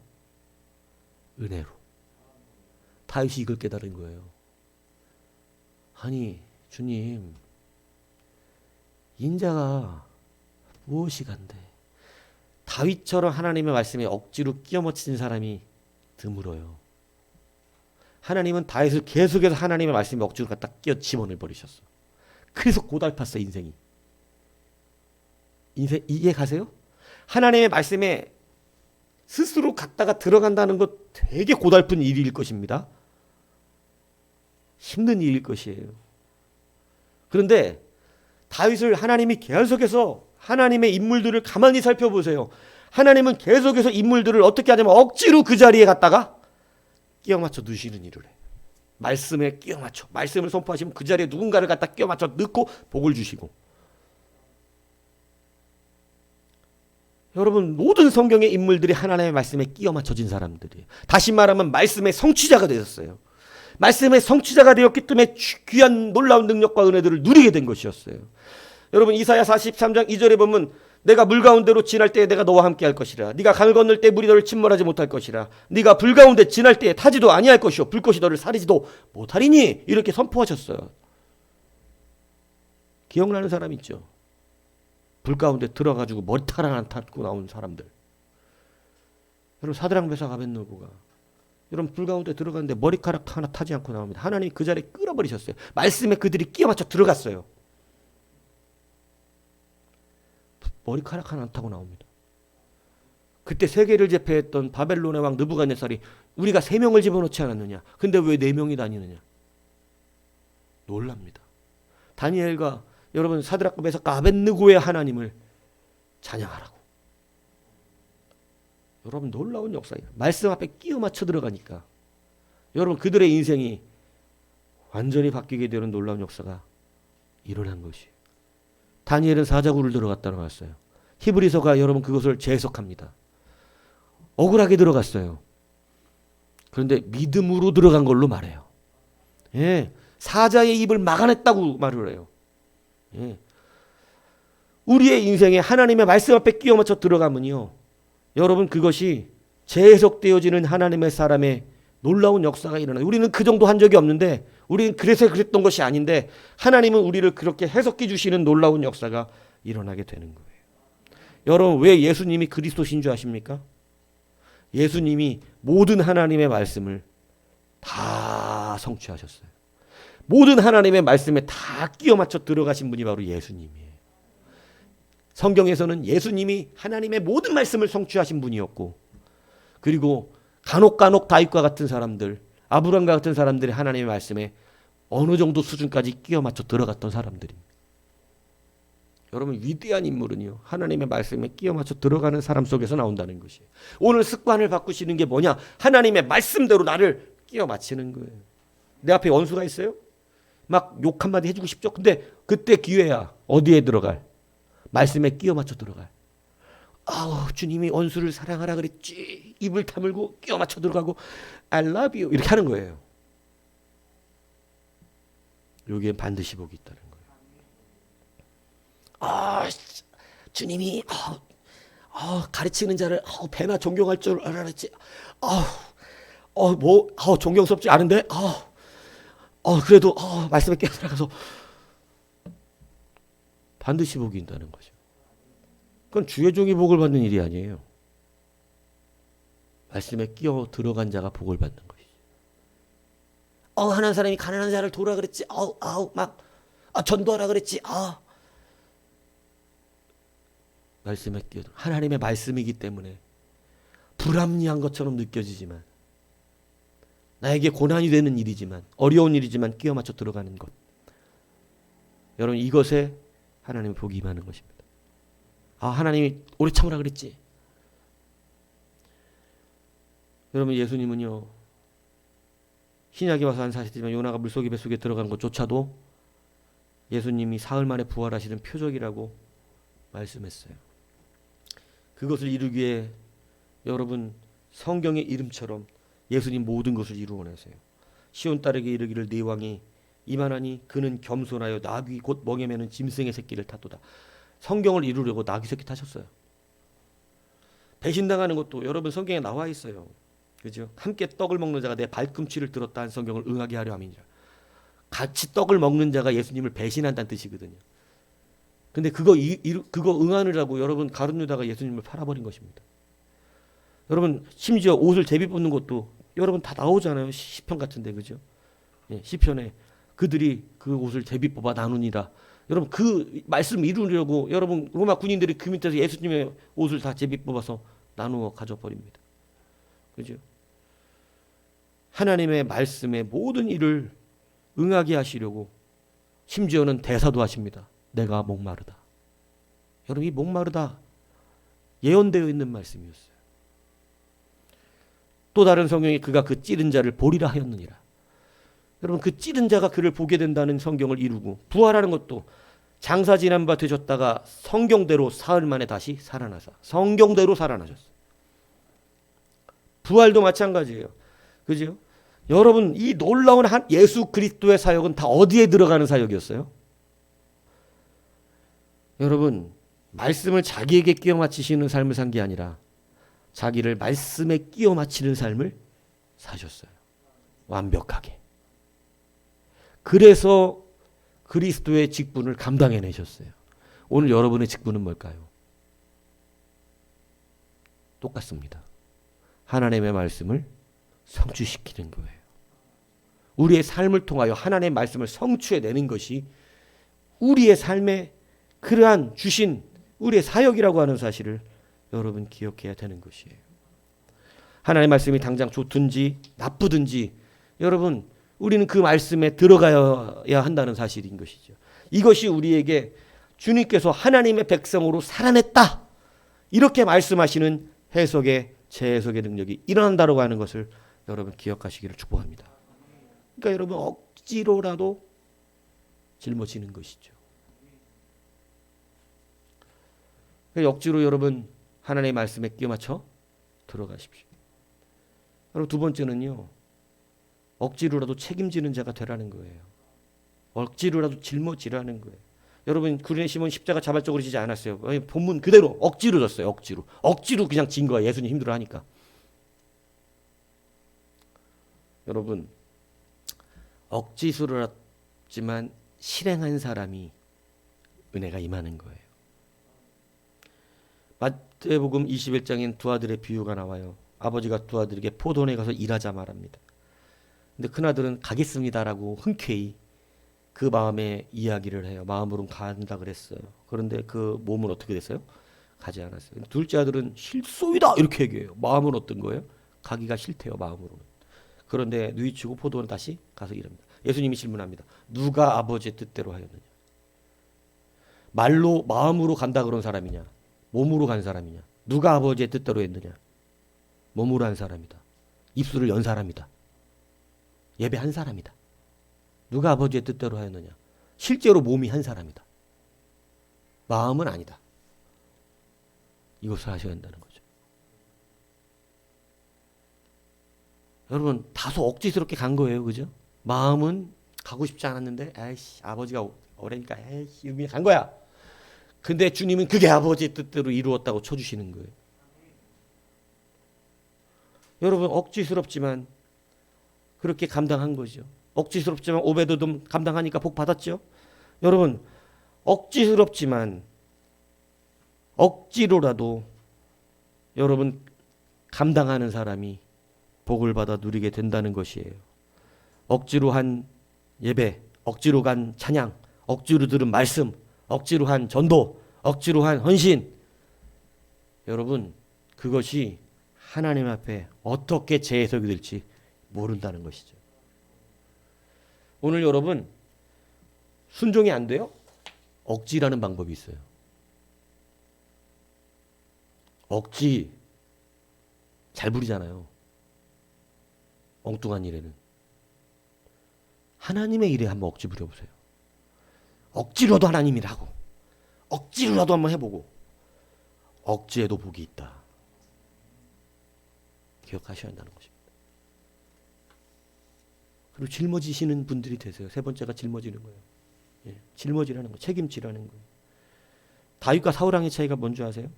은혜로. 다윗이 이걸 깨달은 거예요. 아니 주님, 인자가 무엇이 간대? 다윗처럼 하나님의 말씀에 억지로 끼워 맞힌 사람이 드물어요. 하나님은 다윗을 계속해서 하나님의 말씀에 억지로 갖다 끼워 집어넣어 버리셨어. 그래서 고달팠어 인생이. 인생 이해 가세요? 하나님의 말씀에 스스로 갖다가 들어간다는 것 되게 고달픈 일일 것입니다. 힘든 일일 것이에요. 그런데 다윗을 하나님이 계속해서 하나님의 인물들을 가만히 살펴보세요. 하나님은 계속해서 인물들을 어떻게 하냐면 억지로 그 자리에 갖다가 끼워 맞춰 넣으시는 일을 해요. 말씀에 끼워 맞춰. 말씀을 선포하시면 그 자리에 누군가를 갖다 끼워 맞춰 넣고 복을 주시고. 여러분 모든 성경의 인물들이 하나님의 말씀에 끼워 맞춰진 사람들이에요. 다시 말하면 말씀의 성취자가 되었어요. 말씀의 성취자가 되었기 때문에 귀한 놀라운 능력과 은혜들을 누리게 된 것이었어요. 여러분 이사야 43장 2절에 보면 내가 물 가운데로 지날 때에 내가 너와 함께 할 것이라. 네가 강을 건널 때 물이 너를 침몰하지 못할 것이라. 네가 불 가운데 지날 때에 타지도 아니할 것이요 불꽃이 너를 사르지도 못하리니. 이렇게 선포하셨어요. 기억나는 사람 있죠? 불 가운데 들어가지고 머리카락 하나 타고 나온 사람들. 여러분 사드락 메삭 아벳느고가 여러분 불 가운데 들어갔는데 머리카락 하나 타지 않고 나옵니다. 하나님이 그 자리에 끌어버리셨어요. 말씀에 그들이 끼워 맞춰 들어갔어요. 머리카락 하나 안 타고 나옵니다. 그때 세계를 제패했던 바벨론의 왕 느부갓네살이 우리가 3명을 집어넣지 않았느냐. 근데 왜 4명이 다니느냐. 놀랍니다. 다니엘과 여러분 사드락과 메삭과 아벳느고의 하나님을 찬양하라고. 여러분 놀라운 역사예요. 말씀 앞에 끼워 맞춰 들어가니까 여러분 그들의 인생이 완전히 바뀌게 되는 놀라운 역사가 일어난 것이에요. 다니엘은 사자굴을 들어갔다 나왔어요. 히브리서가 여러분 그것을 재해석합니다. 억울하게 들어갔어요. 그런데 믿음으로 들어간 걸로 말해요. 예, 사자의 입을 막아냈다고 말을 해요. 예. 우리의 인생에 하나님의 말씀 앞에 끼워 맞춰 들어가면요, 여러분 그것이 재해석되어지는 하나님의 사람의 놀라운 역사가 일어나요. 우리는 그 정도 한 적이 없는데, 우리는 그래서 그랬던 것이 아닌데 하나님은 우리를 그렇게 해석해 주시는 놀라운 역사가 일어나게 되는 거예요. 여러분 왜 예수님이 그리스도신 줄 아십니까? 예수님이 모든 하나님의 말씀을 다 성취하셨어요. 모든 하나님의 말씀에 다 끼워 맞춰 들어가신 분이 바로 예수님이에요. 성경에서는 예수님이 하나님의 모든 말씀을 성취하신 분이었고, 그리고 간혹 다윗과 같은 사람들, 아브라함과 같은 사람들이 하나님의 말씀에 어느 정도 수준까지 끼워 맞춰 들어갔던 사람들입니다. 여러분 위대한 인물은요, 하나님의 말씀에 끼워 맞춰 들어가는 사람 속에서 나온다는 것이에요. 오늘 습관을 바꾸시는 게 뭐냐? 하나님의 말씀대로 나를 끼워 맞추는 거예요. 내 앞에 원수가 있어요? 막 욕 한마디 해주고 싶죠? 근데 그때 기회야. 어디에 들어갈? 말씀에 끼워 맞춰 들어갈. 아우 주님이 원수를 사랑하라 그랬지. 입을 다물고 끼워 맞춰 들어가고 I love you 이렇게 하는 거예요. 여기에 반드시 복이 있다는 거예요. 아 주님이 가르치는 자를 배나 존경할 줄 알았지. 존경스럽지 않은데 그래도 말씀에 깨어 들어가서 반드시 복이 있다는 거죠. 그건 주의 종이 복을 받는 일이 아니에요. 말씀에 끼어 들어간 자가 복을 받는 것이죠. 하나님 사람이 가난한 자를 도우라 그랬지. 전도하라 그랬지. 말씀에 끼어 하나님의 말씀이기 때문에 불합리한 것처럼 느껴지지만, 나에게 고난이 되는 일이지만, 어려운 일이지만 끼워 맞춰 들어가는 것, 여러분 이것에 하나님의 복이 임하는 것입니다. 하나님이 오래 참으라 그랬지. 여러분 예수님은요, 신약에 와서 한 사실이지만 요나가 물속에 뱃속에 들어간 것조차도 예수님이 사흘 만에 부활하시는 표적이라고 말씀했어요. 그것을 이루기 위해 여러분 성경의 이름처럼 예수님 모든 것을 이루어내세요. 시온 딸에게 이르기를 네 왕이 이만하니 그는 겸손하여 나귀 곧 멍에 매는 짐승의 새끼를 탔도다. 성경을 이루려고 나귀 새끼 타셨어요. 배신당하는 것도 여러분 성경에 나와 있어요. 그죠? 함께 떡을 먹는 자가 내 발꿈치를 들었다 한 성경을 응하게 하려 함이니라. 같이 떡을 먹는 자가 예수님을 배신한다는 뜻이거든요. 근데 그거 응하느라고 여러분 가룟 유다가 예수님을 팔아버린 것입니다. 여러분 심지어 옷을 제비 뽑는 것도 여러분 다 나오잖아요. 시편 같은데 그죠? 예, 시편에 그들이 그 옷을 제비 뽑아 나누니라. 여러분 그 말씀 이루려고 여러분 로마 군인들이 그 밑에서 예수님의 옷을 다 제비 뽑아서 나누어 가져버립니다. 그죠? 하나님의 말씀의 모든 일을 응하게 하시려고 심지어는 대사도 하십니다. 내가 목마르다. 여러분 이 목마르다 예언되어 있는 말씀이었어요. 또 다른 성경에 그가 그 찌른 자를 보리라 하였느니라. 여러분 그 찌른 자가 그를 보게 된다는 성경을 이루고 부활하는 것도 장사 지난 바 되셨다가 성경대로 사흘 만에 다시 살아나사 성경대로 살아나셨어요. 부활도 마찬가지예요. 그죠? 여러분 이 놀라운 예수 그리스도의 사역은 다 어디에 들어가는 사역이었어요? 여러분 말씀을 자기에게 끼워 맞추시는 삶을 산 게 아니라 자기를 말씀에 끼워 맞추는 삶을 사셨어요. 완벽하게. 그래서 그리스도의 직분을 감당해내셨어요. 오늘 여러분의 직분은 뭘까요? 똑같습니다. 하나님의 말씀을 성취시키는 거예요. 우리의 삶을 통하여 하나님의 말씀을 성취해내는 것이 우리의 삶에 그러한 주신 우리의 사역이라고 하는 사실을 여러분 기억해야 되는 것이에요. 하나님의 말씀이 당장 좋든지 나쁘든지 여러분 우리는 그 말씀에 들어가야 한다는 사실인 것이죠. 이것이 우리에게 주님께서 하나님의 백성으로 살아냈다 이렇게 말씀하시는 해석의 재해석의 능력이 일어난다고 하는 것을 여러분 기억하시기를 축복합니다. 그러니까 여러분 억지로라도 짊어지는 것이죠. 억지로 여러분 하나님의 말씀에 끼워 맞춰 들어가십시오. 그리고 두 번째는요. 억지로라도 책임지는 자가 되라는 거예요. 억지로라도 짊어지라는 거예요. 여러분 구레네 시몬 십자가 자발적으로 지지 않았어요. 본문 그대로 억지로 졌어요. 억지로 그냥 진 거야. 예수님 힘들어하니까. 여러분 억지스럽지만 실행한 사람이 은혜가 임하는 거예요. 마태복음 21장엔 두 아들의 비유가 나와요. 아버지가 두 아들에게 포도원에 가서 일하자 말합니다. 근데 큰아들은 가겠습니다라고 흔쾌히 그 마음에 이야기를 해요. 마음으로는 간다 그랬어요. 그런데 그 몸은 어떻게 됐어요? 가지 않았어요. 둘째 아들은 실소이다 이렇게 얘기해요. 마음은 어떤 거예요? 가기가 싫대요. 마음으로는. 그런데 누이치고 포도원 다시 가서 일합니다. 예수님이 질문합니다. 누가 아버지의 뜻대로 하였느냐? 말로 마음으로 간다 그런 사람이냐? 몸으로 간 사람이냐? 누가 아버지의 뜻대로 했느냐? 몸으로 한 사람이다. 입술을 연 사람이다. 예배한 사람이다. 누가 아버지의 뜻대로 하였느냐? 실제로 몸이 한 사람이다. 마음은 아니다. 이것을 하셔야 한다는 거죠. 여러분 다소 억지스럽게 간 거예요. 그죠? 마음은 가고 싶지 않았는데 에이씨 아버지가 오래니까 에이씨 그냥 간 거야. 근데 주님은 그게 아버지의 뜻대로 이루었다고 쳐주시는 거예요. 여러분 억지스럽지만 그렇게 감당한 거죠. 억지스럽지만 오베드돔 감당하니까 복 받았죠. 여러분 억지스럽지만 억지로라도 여러분 감당하는 사람이 복을 받아 누리게 된다는 것이에요. 억지로 한 예배, 억지로 간 찬양, 억지로 들은 말씀, 억지로 한 전도, 억지로 한 헌신. 여러분 그것이 하나님 앞에 어떻게 재해석이 될지 모른다는 것이죠. 오늘 여러분 순종이 안 돼요? 억지라는 방법이 있어요. 억지 잘 부리잖아요. 엉뚱한 일에는. 하나님의 일에 한번 억지 부려보세요. 억지로도 하나님이라고. 억지로라도 한번 해보고. 억지에도 복이 있다. 기억하셔야 한다는 것입니다. 그리고 짊어지시는 분들이 되세요. 세 번째가 짊어지는 거예요. 예, 짊어지라는 거, 책임지라는 거예요. 다윗과 사울왕의 차이가 뭔지 아세요?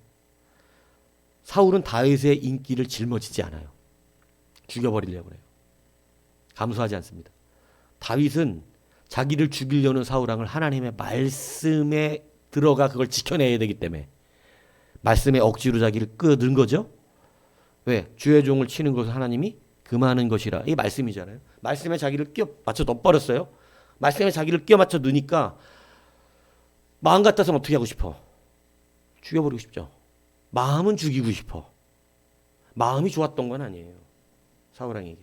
사울은 다윗의 인기를 짊어지지 않아요. 죽여버리려고 해요. 감수하지 않습니다. 다윗은 자기를 죽이려는 사울왕을 하나님의 말씀에 들어가 그걸 지켜내야 되기 때문에 말씀에 억지로 자기를 끌어든 거죠. 왜? 주의 종을 치는 것을 하나님이 금하는 것이라. 이 말씀이잖아요. 말씀에 자기를 끼워 맞춰 넣어버렸어요. 말씀에 자기를 끼워 맞춰 넣으니까 마음 같아서는 어떻게 하고 싶어? 죽여버리고 싶죠. 마음은 죽이고 싶어. 마음이 좋았던 건 아니에요. 사울왕에게.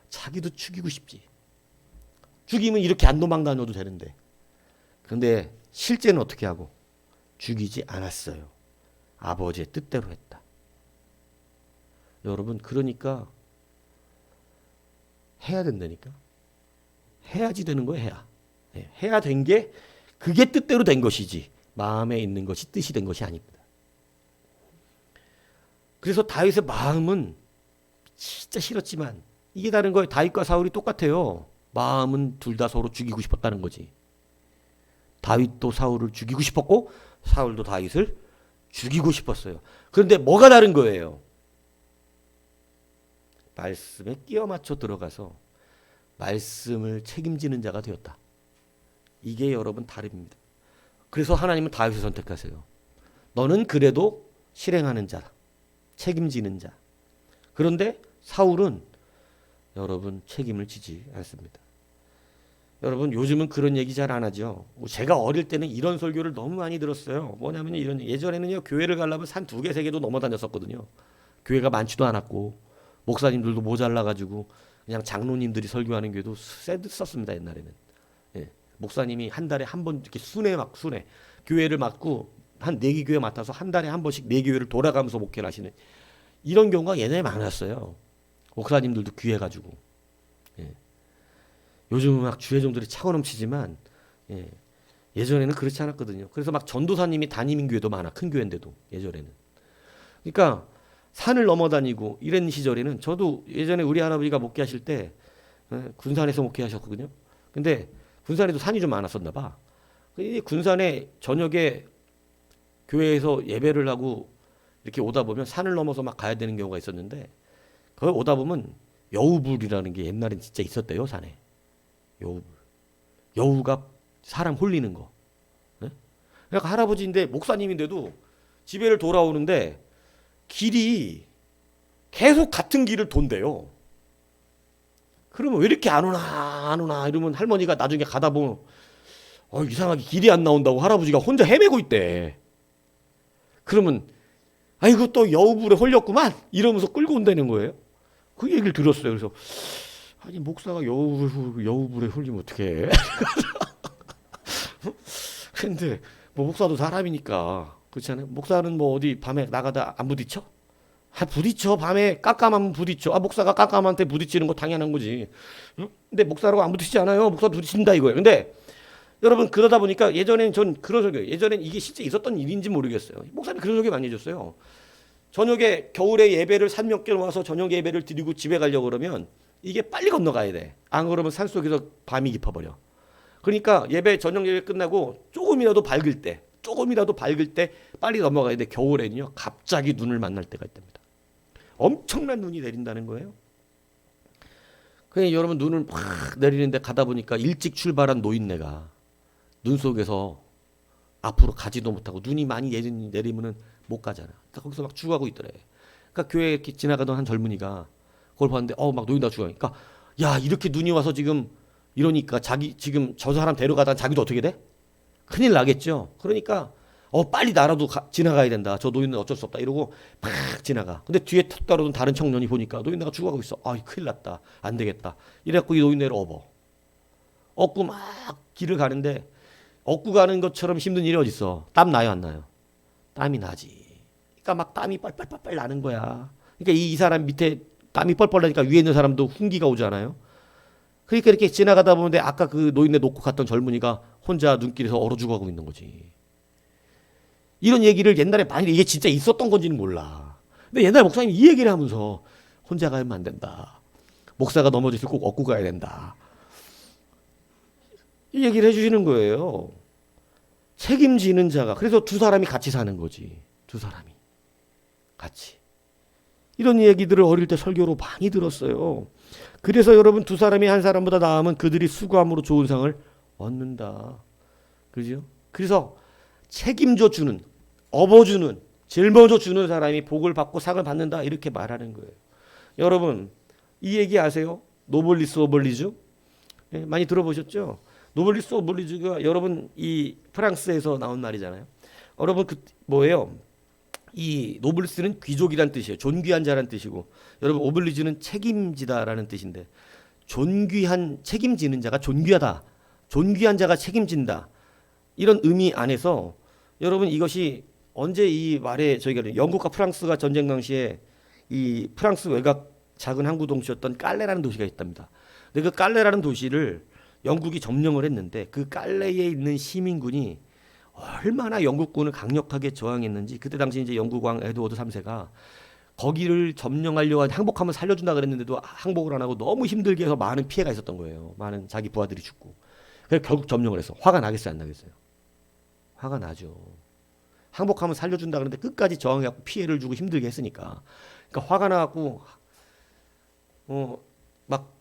자기도 죽이고 싶지. 죽이면 이렇게 안 도망다녀도 되는데. 그런데 실제는 어떻게 하고? 죽이지 않았어요. 아버지의 뜻대로 했다. 여러분, 그러니까 해야 된다니까. 해야지 되는 거예요. 해야. 해야 된 게 그게 뜻대로 된 것이지 마음에 있는 것이 뜻이 된 것이 아닙니다. 그래서 다윗의 마음은 진짜 싫었지만 이게 다른 거예요. 다윗과 사울이 똑같아요. 마음은 둘 다 서로 죽이고 싶었다는 거지. 다윗도 사울을 죽이고 싶었고 사울도 다윗을 죽이고 싶었어요. 그런데 뭐가 다른 거예요? 말씀에 끼워 맞춰 들어가서 말씀을 책임지는 자가 되었다. 이게 여러분 다릅니다. 그래서 하나님은 다윗을 선택하세요. 너는 그래도 실행하는 자, 책임지는 자. 그런데 사울은 여러분 책임을 지지 않습니다. 여러분 요즘은 그런 얘기 잘 안 하죠. 제가 어릴 때는 이런 설교를 너무 많이 들었어요. 뭐냐면 이런 예전에는요 교회를 가려면 산 2개 3개도 넘어 다녔었거든요. 교회가 많지도 않았고 목사님들도 모자라가지고 그냥 장로님들이 설교하는 교회도 썼습니다 옛날에는. 예. 목사님이 한 달에 한 번 이렇게 순회 교회를 맡고 한 4개 교회 맡아서 한 달에 한 번씩 4교회를 돌아가면서 목회를 하시는 이런 경우가 예전에 많았어요. 목사님들도 귀해가지고. 예. 요즘은 막 주회종들이 차고 넘치지만 예전에는 그렇지 않았거든요. 그래서 막 전도사님이 다니는 교회도 많아. 큰 교회인데도 예전에는. 그러니까 산을 넘어다니고 이런 시절에는 저도 예전에 우리 할아버지가 목회하실 때 군산에서 목회하셨거든요. 근데 군산에도 산이 좀 많았었나 봐. 이 군산에 저녁에 교회에서 예배를 하고 이렇게 오다 보면 산을 넘어서 막 가야 되는 경우가 있었는데 거기 오다 보면 여우불이라는 게 옛날엔 진짜 있었대요 산에. 여우불. 여우가 사람 홀리는 거. 네? 그러니까 할아버지인데 목사님인데도 집에를 돌아오는데 길이 계속 같은 길을 돈대요. 그러면 왜 이렇게 안 오나 이러면 할머니가 나중에 가다 보면 이상하게 길이 안 나온다고 할아버지가 혼자 헤매고 있대. 그러면 아이고 또 여우불에 홀렸구만 이러면서 끌고 온다는 거예요. 그 얘기를 들었어요. 그래서 아니 목사가 여우불에 홀리면 어떡해. 근데 뭐 목사도 사람이니까 그렇잖아요. 목사는 뭐 어디 밤에 나가다 안 부딪혀? 부딪혀. 밤에 깜깜하면 부딪혀. 목사가 깜깜한테 부딪히는 거 당연한 거지. 응? 근데 목사라고 안 부딪히지 않아요. 목사 부딪힌다 이거예요. 근데 여러분 그러다 보니까 예전엔 전 그런 소리 예전엔 이게 실제 있었던 일인지 모르겠어요. 목사님 그런 소리 많이 해줬어요. 저녁에 겨울에 예배를 산몇개 와서 저녁 예배를 드리고 집에 가려고 그러면 이게 빨리 건너가야 돼. 안 그러면 산속에서 밤이 깊어버려. 그러니까 저녁 예배 끝나고 조금이라도 밝을 때 빨리 넘어가야 돼. 겨울에는요 갑자기 눈을 만날 때가 있답니다. 엄청난 눈이 내린다는 거예요. 그냥 여러분 눈을 막 내리는데 가다 보니까 일찍 출발한 노인네가 눈 속에서 앞으로 가지도 못하고 눈이 많이 내리면은 못 가잖아. 그러니까 거기서 막 죽어가고 있더래. 그러니까 교회에 이렇게 지나가던 한 젊은이가 그걸 봤는데 막 노인네가 죽어가니까 야 이렇게 눈이 와서 지금 이러니까 자기 지금 저 사람 데려가다 자기도 어떻게 돼? 큰일 나겠죠. 그러니까 빨리 나라도 지나가야 된다. 저 노인은 어쩔 수 없다. 이러고 막 지나가. 근데 뒤에 탁 따라오던 다른 청년이 보니까 노인네가 죽어가고 있어. 큰일 났다. 안 되겠다. 이래갖고 이 노인네를 업고 막 길을 가는데 업고 가는 것처럼 힘든 일이 어딨어. 땀 나요 안 나요? 땀이 나지. 그러니까 막 땀이 뻘뻘뻘 나는 거야. 그러니까 이 사람 밑에 땀이 뻘뻘 나니까 위에 있는 사람도 훈기가 오잖아요. 그러니까 이렇게 지나가다 보는데 아까 그 노인네 놓고 갔던 젊은이가 혼자 눈길에서 얼어 죽어가고 있는 거지. 이런 얘기를 옛날에 많이 이게 진짜 있었던 건지는 몰라. 근데 옛날 목사님이 이 얘기를 하면서 혼자 가면 안 된다. 목사가 넘어졌을 때 꼭 업고 가야 된다. 이 얘기를 해주시는 거예요. 책임지는 자가. 그래서 두 사람이 같이 사는 거지. 두 사람이. 가치. 이런 얘기들을 어릴 때 설교로 많이 들었어요. 그래서 여러분 두 사람이 한 사람보다 나으면 그들이 수고함으로 좋은 상을 얻는다. 그죠? 그래서 책임져 주는, 업어주는, 짊어져 주는 사람이 복을 받고 상을 받는다. 이렇게 말하는 거예요. 여러분 이 얘기 아세요? 노블리스 오블리주? 네, 많이 들어보셨죠? 노블리스 오블리주가 여러분 이 프랑스에서 나온 말이잖아요. 여러분 그 뭐예요? 이 노블리스는 귀족이란 뜻이에요. 존귀한 자란 뜻이고, 여러분 오블리주는 책임지다라는 뜻인데, 존귀한 책임지는 자가 존귀하다. 존귀한 자가 책임진다. 이런 의미 안에서 여러분 이것이 언제 이 말에 저희가 영국과 프랑스가 전쟁 당시에 이 프랑스 외곽 작은 항구 도시였던 깔레라는 도시가 있답니다. 근데 그 깔레라는 도시를 영국이 점령을 했는데 그 깔레에 있는 시민군이 얼마나 영국군을 강력하게 저항했는지, 그때 당시 이제 영국 왕 에드워드 3세가 거기를 점령하려고 항복하면 살려준다 그랬는데도 항복을 안 하고 너무 힘들게 해서 많은 피해가 있었던 거예요. 많은 자기 부하들이 죽고. 그래서 결국 점령을 했어. 화가 나겠어요, 안 나겠어요? 화가 나죠. 항복하면 살려준다 그랬는데 끝까지 저항해갖고 피해를 주고 힘들게 했으니까. 그러니까 화가 나갖고 막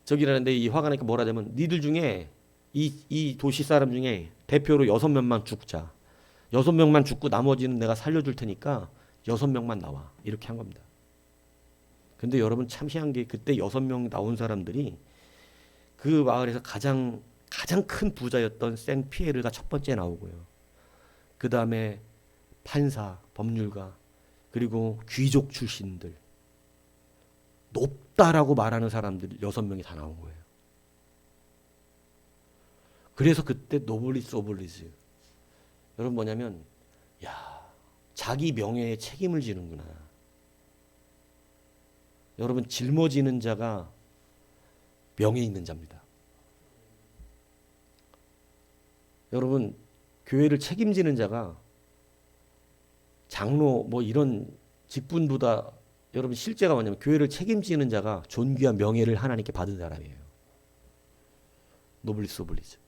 저기라는데, 이 화가 나니까 뭐라 하냐면, 니들 중에 이 도시 사람 중에 대표로 6명만 죽자. 6명만 죽고 나머지는 내가 살려줄 테니까 6명만 나와. 이렇게 한 겁니다. 근데 여러분 참 희한한 게, 그때 6명 나온 사람들이 그 마을에서 가장 큰 부자였던 생 피에르가 첫 번째 나오고요. 그 다음에 판사, 법률가, 그리고 귀족 출신들, 높다라고 말하는 사람들 6명이 다 나온 거예요. 그래서 그때 노블리스 오블리즈. 여러분 뭐냐면, 야, 자기 명예에 책임을 지는구나. 여러분 짊어지는 자가 명예 있는 자입니다. 여러분 교회를 책임지는 자가 장로 뭐 이런 직분보다, 여러분 실제가 뭐냐면 교회를 책임지는 자가 존귀한 명예를 하나님께 받은 사람이에요. 노블리스 오블리즈.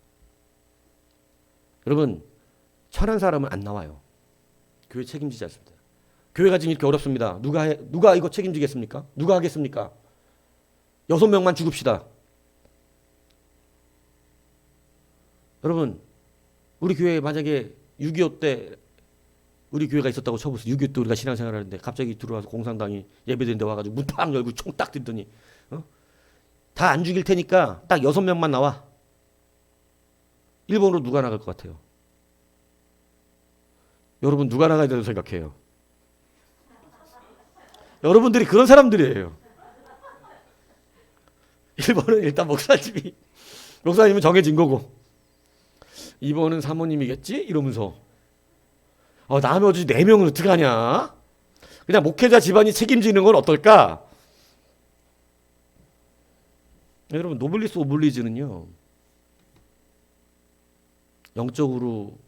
여러분 천한 사람은 안 나와요. 교회 책임지지 않습니다. 교회가 지금 이렇게 어렵습니다. 누가 이거 책임지겠습니까? 누가 하겠습니까? 6명만 죽읍시다. 여러분 우리 교회에 만약에 6.25 때 우리 교회가 있었다고 쳐보세요. 6.25 때 우리가 신앙생활을 하는데 갑자기 들어와서 공산당이 예배드리는 데 와가지고 문 팍 열고 총 딱 들더니 다 안 죽일 테니까 딱 6명만 나와. 일본으로 누가 나갈 것 같아요? 여러분 누가 나가야 된다고 생각해요? 여러분들이 그런 사람들이에요. 일본은 일단 목사님은 정해진 거고, 2번은 사모님이겠지? 이러면서 나머지 4명은 어떡하냐? 그냥 목회자 집안이 책임지는 건 어떨까? 여러분 노블리스 오블리즈는요, 영적으로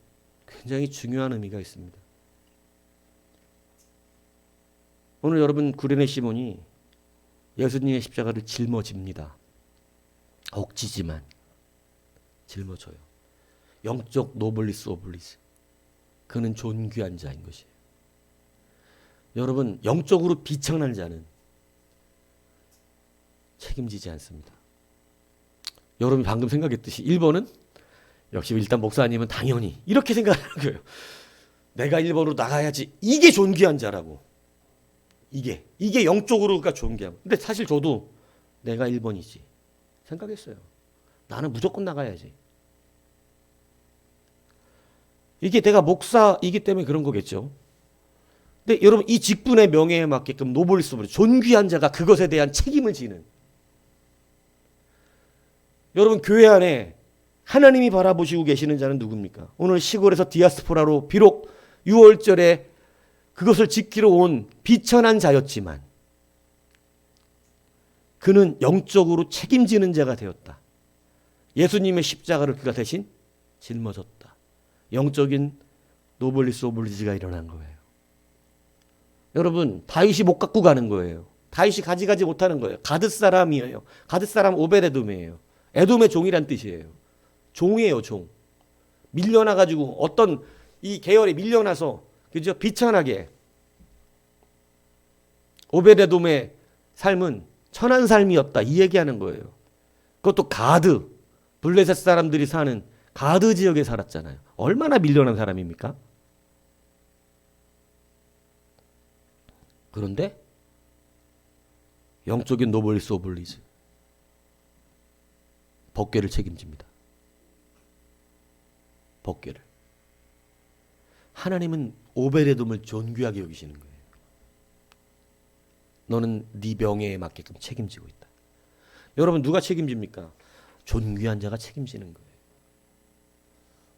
굉장히 중요한 의미가 있습니다. 오늘 여러분 구레네 시몬이 예수님의 십자가를 짊어집니다. 억지지만 짊어져요. 영적 노블리스 오블리즈. 그는 존귀한 자인 것이에요. 여러분 영적으로 비천한 자는 책임지지 않습니다. 여러분이 방금 생각했듯이 1번은 역시 일단 목사님은 당연히 이렇게 생각하는 거예요. 내가 1번으로 나가야지. 이게 존귀한 자라고. 이게 영적으로가 존귀함. 근데 사실 저도 내가 1번이지 생각했어요. 나는 무조건 나가야지. 이게 내가 목사이기 때문에 그런 거겠죠. 근데 여러분 이 직분의 명예에 맞게끔 노블리스 오블리주, 존귀한 자가 그것에 대한 책임을 지는, 여러분 교회 안에 하나님이 바라보시고 계시는 자는 누굽니까? 오늘 시골에서 디아스포라로 비록 6월절에 그것을 지키러 온 비천한 자였지만 그는 영적으로 책임지는 자가 되었다. 예수님의 십자가를 그가 대신 짊어졌다. 영적인 노블리스 오블리주가 일어난 거예요. 여러분 다윗이 못 갖고 가는 거예요. 다윗이 가져가지 못하는 거예요. 가드 사람이에요. 가드 사람 오베데돔이에요. 에돔의 종이란 뜻이에요. 종이에요, 종. 밀려나가지고 어떤 이 계열에 밀려나서, 그죠? 비천하게. 오베데돔의 삶은 천한 삶이었다. 이 얘기하는 거예요. 그것도 가드, 블레셋 사람들이 사는 가드 지역에 살았잖아요. 얼마나 밀려난 사람입니까? 그런데 영적인 노블리스 오블리즈, 법궤를 책임집니다. 법궤를. 하나님은 오베데돔을 존귀하게 여기시는 거예요. 너는 네 명예에 맞게끔 책임지고 있다. 여러분, 누가 책임집니까? 존귀한 자가 책임지는 거예요.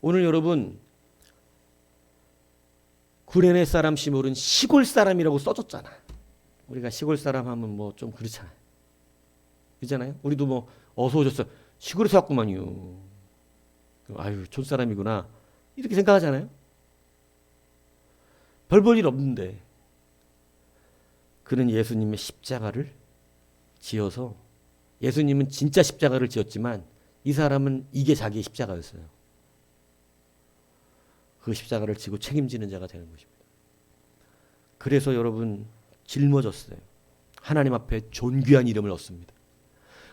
오늘 여러분, 구레네 사람 시므온 시골 사람이라고 써줬잖아. 우리가 시골 사람 하면 뭐 좀 그렇잖아요. 그렇잖아요. 우리도 뭐 어서 오셨어요. 시골에서 왔구만요. 아유, 촌사람이구나. 이렇게 생각하잖아요. 별 볼 일 없는데 그는 예수님의 십자가를 지어서, 예수님은 진짜 십자가를 지었지만 이 사람은 이게 자기의 십자가였어요. 그 십자가를 지고 책임지는 자가 되는 것입니다. 그래서 여러분 짊어졌어요. 하나님 앞에 존귀한 이름을 얻습니다.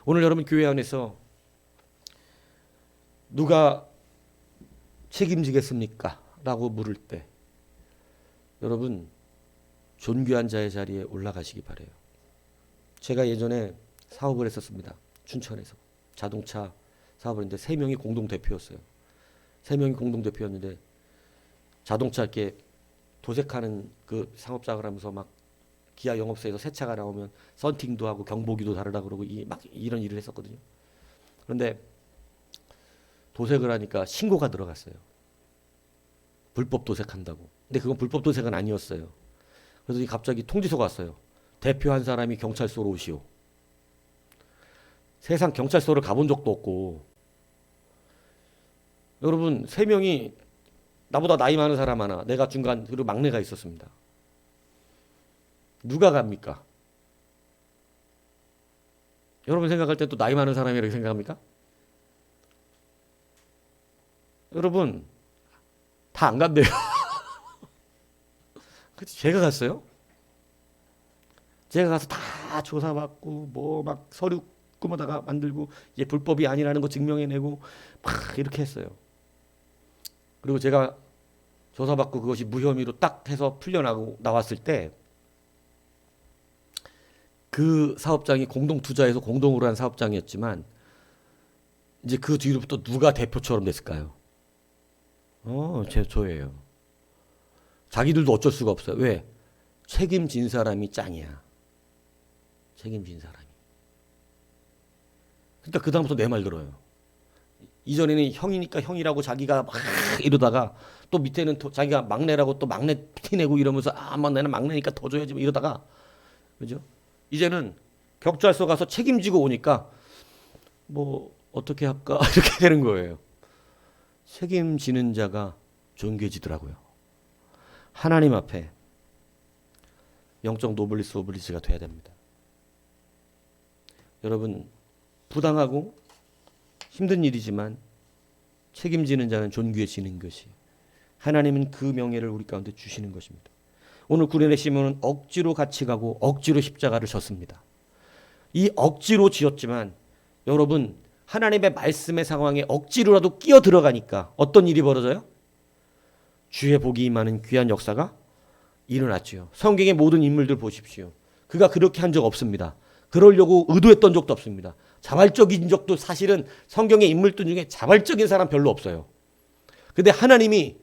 오늘 여러분 교회 안에서 누가 책임지겠습니까? 라고 물을 때 여러분 존귀한 자의 자리에 올라가시기 바라요. 제가 예전에 사업을 했었습니다. 춘천에서 자동차 사업을 했는데 3명이 공동 대표였어요. 3명이 공동 대표였는데 자동차 이렇게 도색하는 그 상업작을 하면서 막 기아 영업소에서 새 차가 나오면 썬팅도 하고 경보기도 다르다 그러고 막 이런 일을 했었거든요. 그런데 도색을 하니까 신고가 들어갔어요. 불법 도색한다고. 근데 그건 불법 도색은 아니었어요. 그래서 갑자기 통지서가 왔어요. 대표 한 사람이 경찰서로 오시오. 세상 경찰서를 가본 적도 없고, 여러분 3명이 나보다 나이 많은 사람 하나, 내가 중간, 그리고 막내가 있었습니다. 누가 갑니까? 여러분 생각할 때 또 나이 많은 사람이라고 생각합니까? 여러분 다 안 간대요. 제가 갔어요. 제가 가서 다 조사받고 뭐 막 서류 꾸며다가 만들고 이게 불법이 아니라는 거 증명해내고 막 이렇게 했어요. 그리고 제가 조사받고 그것이 무혐의로 딱 해서 풀려나고 나왔을 때 그 사업장이 공동 투자해서 공동으로 한 사업장이었지만 이제 그 뒤로부터 누가 대표처럼 됐을까요? 저예요. 자기들도 어쩔 수가 없어요. 왜? 책임진 사람이 짱이야. 책임진 사람이. 그러니까 그 다음부터 내 말 들어요. 이전에는 형이니까 형이라고 자기가 막 이러다가 또 밑에는 자기가 막내라고 또 막내 티내고 이러면서 뭐 나는 막내니까 더 줘야지 뭐 이러다가, 그죠? 이제는 경찰서 가서 책임지고 오니까 뭐 어떻게 할까 이렇게 되는 거예요. 책임지는 자가 존귀해지더라고요. 하나님 앞에 영적 노블리스 오블리스가 돼야 됩니다. 여러분 부당하고 힘든 일이지만 책임지는 자는 존귀해지는 것이, 하나님은 그 명예를 우리 가운데 주시는 것입니다. 오늘 구레네 시몬은 억지로 같이 가고 억지로 십자가를 졌습니다. 이 억지로 지었지만 여러분 하나님의 말씀의 상황에 억지로라도 끼어 들어가니까 어떤 일이 벌어져요? 주의 복이 임하는 귀한 역사가 일어났지요. 성경의 모든 인물들 보십시오. 그가 그렇게 한 적 없습니다. 그러려고 의도했던 적도 없습니다. 자발적인 적도 사실은 성경의 인물들 중에 자발적인 사람 별로 없어요. 근데 하나님이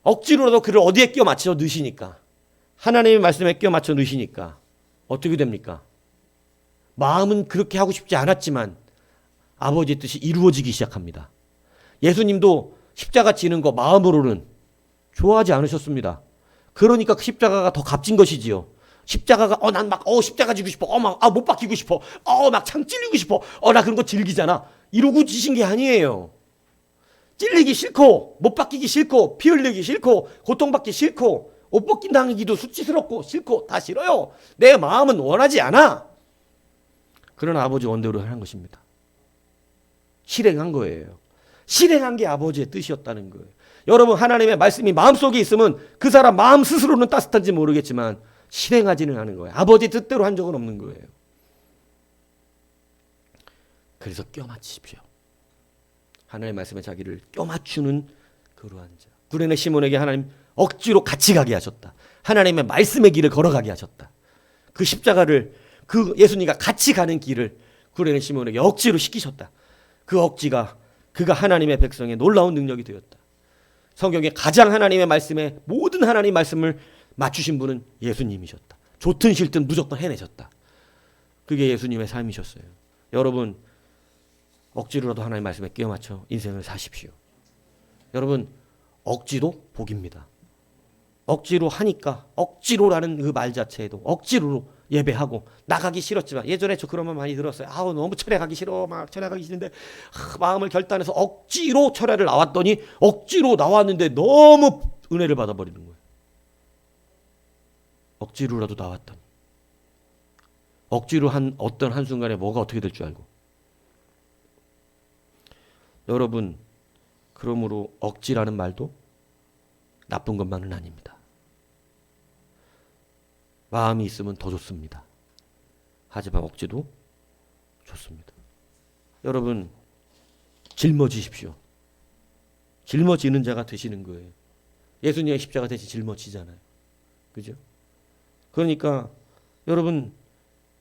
억지로라도 그를 어디에 끼워 맞춰 넣으시니까, 하나님의 말씀에 끼워 맞춰 넣으시니까 어떻게 됩니까? 마음은 그렇게 하고 싶지 않았지만 아버지의 뜻이 이루어지기 시작합니다. 예수님도 십자가 지는 거 마음으로는 좋아하지 않으셨습니다. 그러니까 그 십자가가 더 값진 것이지요. 십자가가 난 막 십자가 지고 싶어. 막 못 박히고 싶어. 막 창 찔리고 싶어. 나 그런 거 즐기잖아. 이러고 지신 게 아니에요. 찔리기 싫고 못 박히기 싫고 피 흘리기 싫고 고통받기 싫고 옷 벗긴 당하기도 수치스럽고 싫고 다 싫어요. 내 마음은 원하지 않아. 그러나 아버지 원대로 하는 것입니다. 실행한 거예요. 실행한 게 아버지의 뜻이었다는 거예요. 여러분 하나님의 말씀이 마음속에 있으면 그 사람 마음 스스로는 따뜻한지 모르겠지만 실행하지는 않은 거예요. 아버지 뜻대로 한 적은 없는 거예요. 그래서 껴맞추십시오. 하나님의 말씀에 자기를 껴맞추는 그러한 자. 구레네 시몬에게 하나님 억지로 같이 가게 하셨다. 하나님의 말씀의 길을 걸어가게 하셨다. 그 십자가를, 그 예수님과 같이 가는 길을 구레네 시몬에게 억지로 시키셨다. 그 억지가 그가 하나님의 백성의 놀라운 능력이 되었다. 성경에 가장 하나님의 말씀에 모든 하나님의 말씀을 맞추신 분은 예수님이셨다. 좋든 싫든 무조건 해내셨다. 그게 예수님의 삶이셨어요. 여러분 억지로라도 하나님의 말씀에 끼워 맞춰 인생을 사십시오. 여러분 억지도 복입니다. 억지로 하니까, 억지로라는 그 말 자체에도 억지로 예배하고 나가기 싫었지만, 예전에 저 그런 말 많이 들었어요. 아우 너무 철회하기 싫어, 막 철회하기 싫은데 마음을 결단해서 억지로 철회를 나왔더니 억지로 나왔는데 너무 은혜를 받아버리는 거예요. 억지로라도 나왔더니, 억지로 한 어떤 한순간에 뭐가 어떻게 될 줄 알고. 여러분 그러므로 억지라는 말도 나쁜 것만은 아닙니다. 마음이 있으면 더 좋습니다. 하지만 억지도 좋습니다. 여러분 짊어지십시오. 짊어지는 자가 되시는 거예요. 예수님의 십자가 대신 짊어지잖아요. 그죠? 그러니까 여러분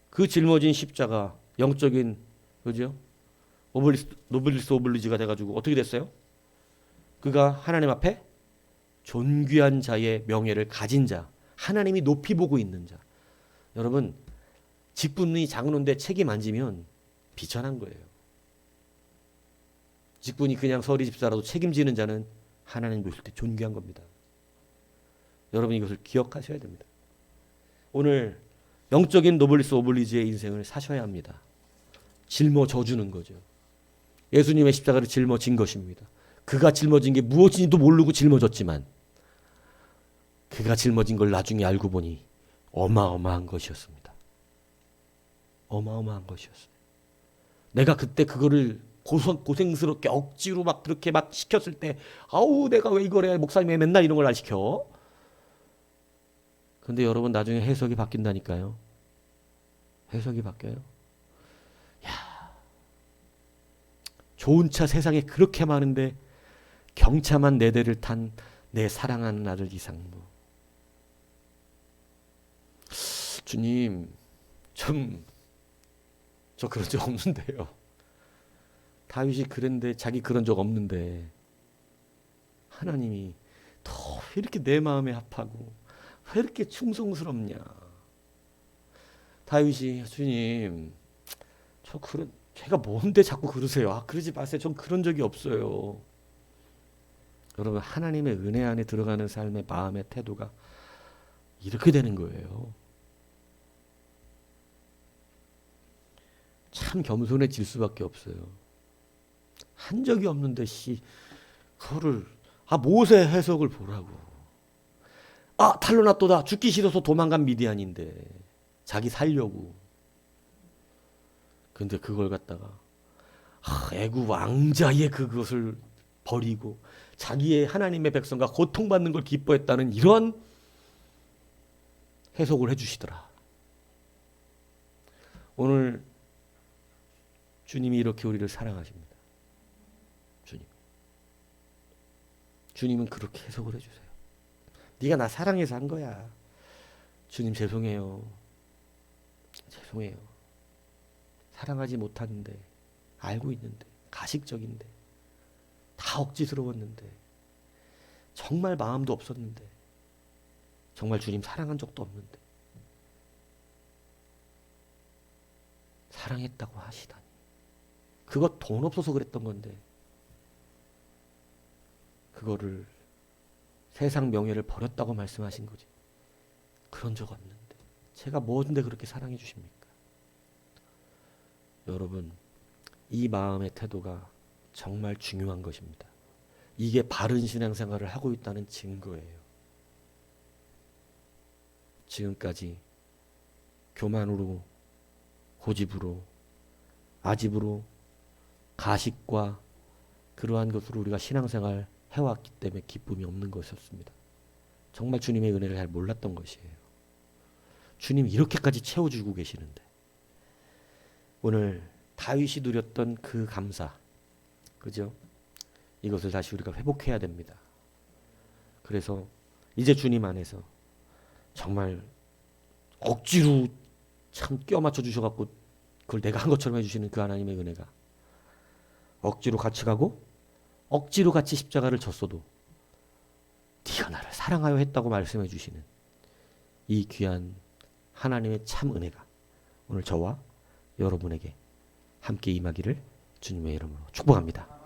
그 짊어진 십자가 영적인, 그죠? 노블리스 오블리지가 돼가지고 어떻게 됐어요? 그가 하나님 앞에 존귀한 자의 명예를 가진 자, 하나님이 높이 보고 있는 자. 여러분 직분이 장로인데 책임 안 지면 비천한 거예요. 직분이 그냥 서리 집사라도 책임지는 자는 하나님 보실 때 존귀한 겁니다. 여러분 이것을 기억하셔야 됩니다. 오늘 영적인 노블리스 오블리지의 인생을 사셔야 합니다. 짊어져 주는 거죠. 예수님의 십자가를 짊어진 것입니다. 그가 짊어진 게 무엇인지도 모르고 짊어졌지만 그가 짊어진 걸 나중에 알고 보니 어마어마한 것이었습니다. 어마어마한 것이었어요. 내가 그때 그거를 고생스럽게 억지로 막 그렇게 막 시켰을 때, 아우 내가 왜 이걸 해, 목사님 왜 맨날 이런 걸 안 시켜. 근데 여러분 나중에 해석이 바뀐다니까요. 해석이 바뀌어요. 야, 좋은 차 세상에 그렇게 많은데 경차만 4대를 탄 내 사랑하는 아들 이상무. 주님 저 그런 적 없는데요. 다윗이 그랬는데 자기 그런 적 없는데 하나님이 더 이렇게 내 마음에 합하고 왜 이렇게 충성스럽냐. 다윗이 주님 제가 뭔데 자꾸 그러세요. 아 그러지 마세요. 전 그런 적이 없어요. 여러분 하나님의 은혜 안에 들어가는 삶의 마음의 태도가 이렇게 되는 거예요. 참 겸손해질 수밖에 없어요. 한 적이 없는데 그거를 모세 해석을 보라고. 탈로나또다. 죽기 싫어서 도망간 미디안인데 자기 살려고. 근데 그걸 갖다가 애굽 왕자의 그것을 버리고 자기의 하나님의 백성과 고통받는 걸 기뻐했다는 이런 해석을 해주시더라. 오늘 주님이 이렇게 우리를 사랑하십니다. 주님은 그렇게 해석을 해주세요. 네가 나 사랑해서 한 거야. 주님 죄송해요. 사랑하지 못하는데, 알고 있는데, 가식적인데, 다 억지스러웠는데, 정말 마음도 없었는데, 정말 주님 사랑한 적도 없는데 사랑했다고 하시다니. 그거 돈 없어서 그랬던 건데 그거를 세상 명예를 버렸다고 말씀하신 거지. 그런 적 없는데 제가 뭔데 그렇게 사랑해 주십니까? 여러분 이 마음의 태도가 정말 중요한 것입니다. 이게 바른 신앙생활을 하고 있다는 증거예요. 지금까지 교만으로, 고집으로, 아집으로, 가식과 그러한 것으로 우리가 신앙생활 해왔기 때문에 기쁨이 없는 것이었습니다. 정말 주님의 은혜를 잘 몰랐던 것이에요. 주님이 이렇게까지 채워주고 계시는데 오늘 다윗이 누렸던 그 감사, 그죠? 이것을 다시 우리가 회복해야 됩니다. 그래서 이제 주님 안에서 정말 억지로 참 껴 맞춰 주셔갖고 그걸 내가 한 것처럼 해주시는 그 하나님의 은혜가 억지로 같이 가고 억지로 같이 십자가를 졌어도 네가 나를 사랑하여 했다고 말씀해 주시는 이 귀한 하나님의 참 은혜가 오늘 저와 여러분에게 함께 임하기를 주님의 이름으로 축복합니다.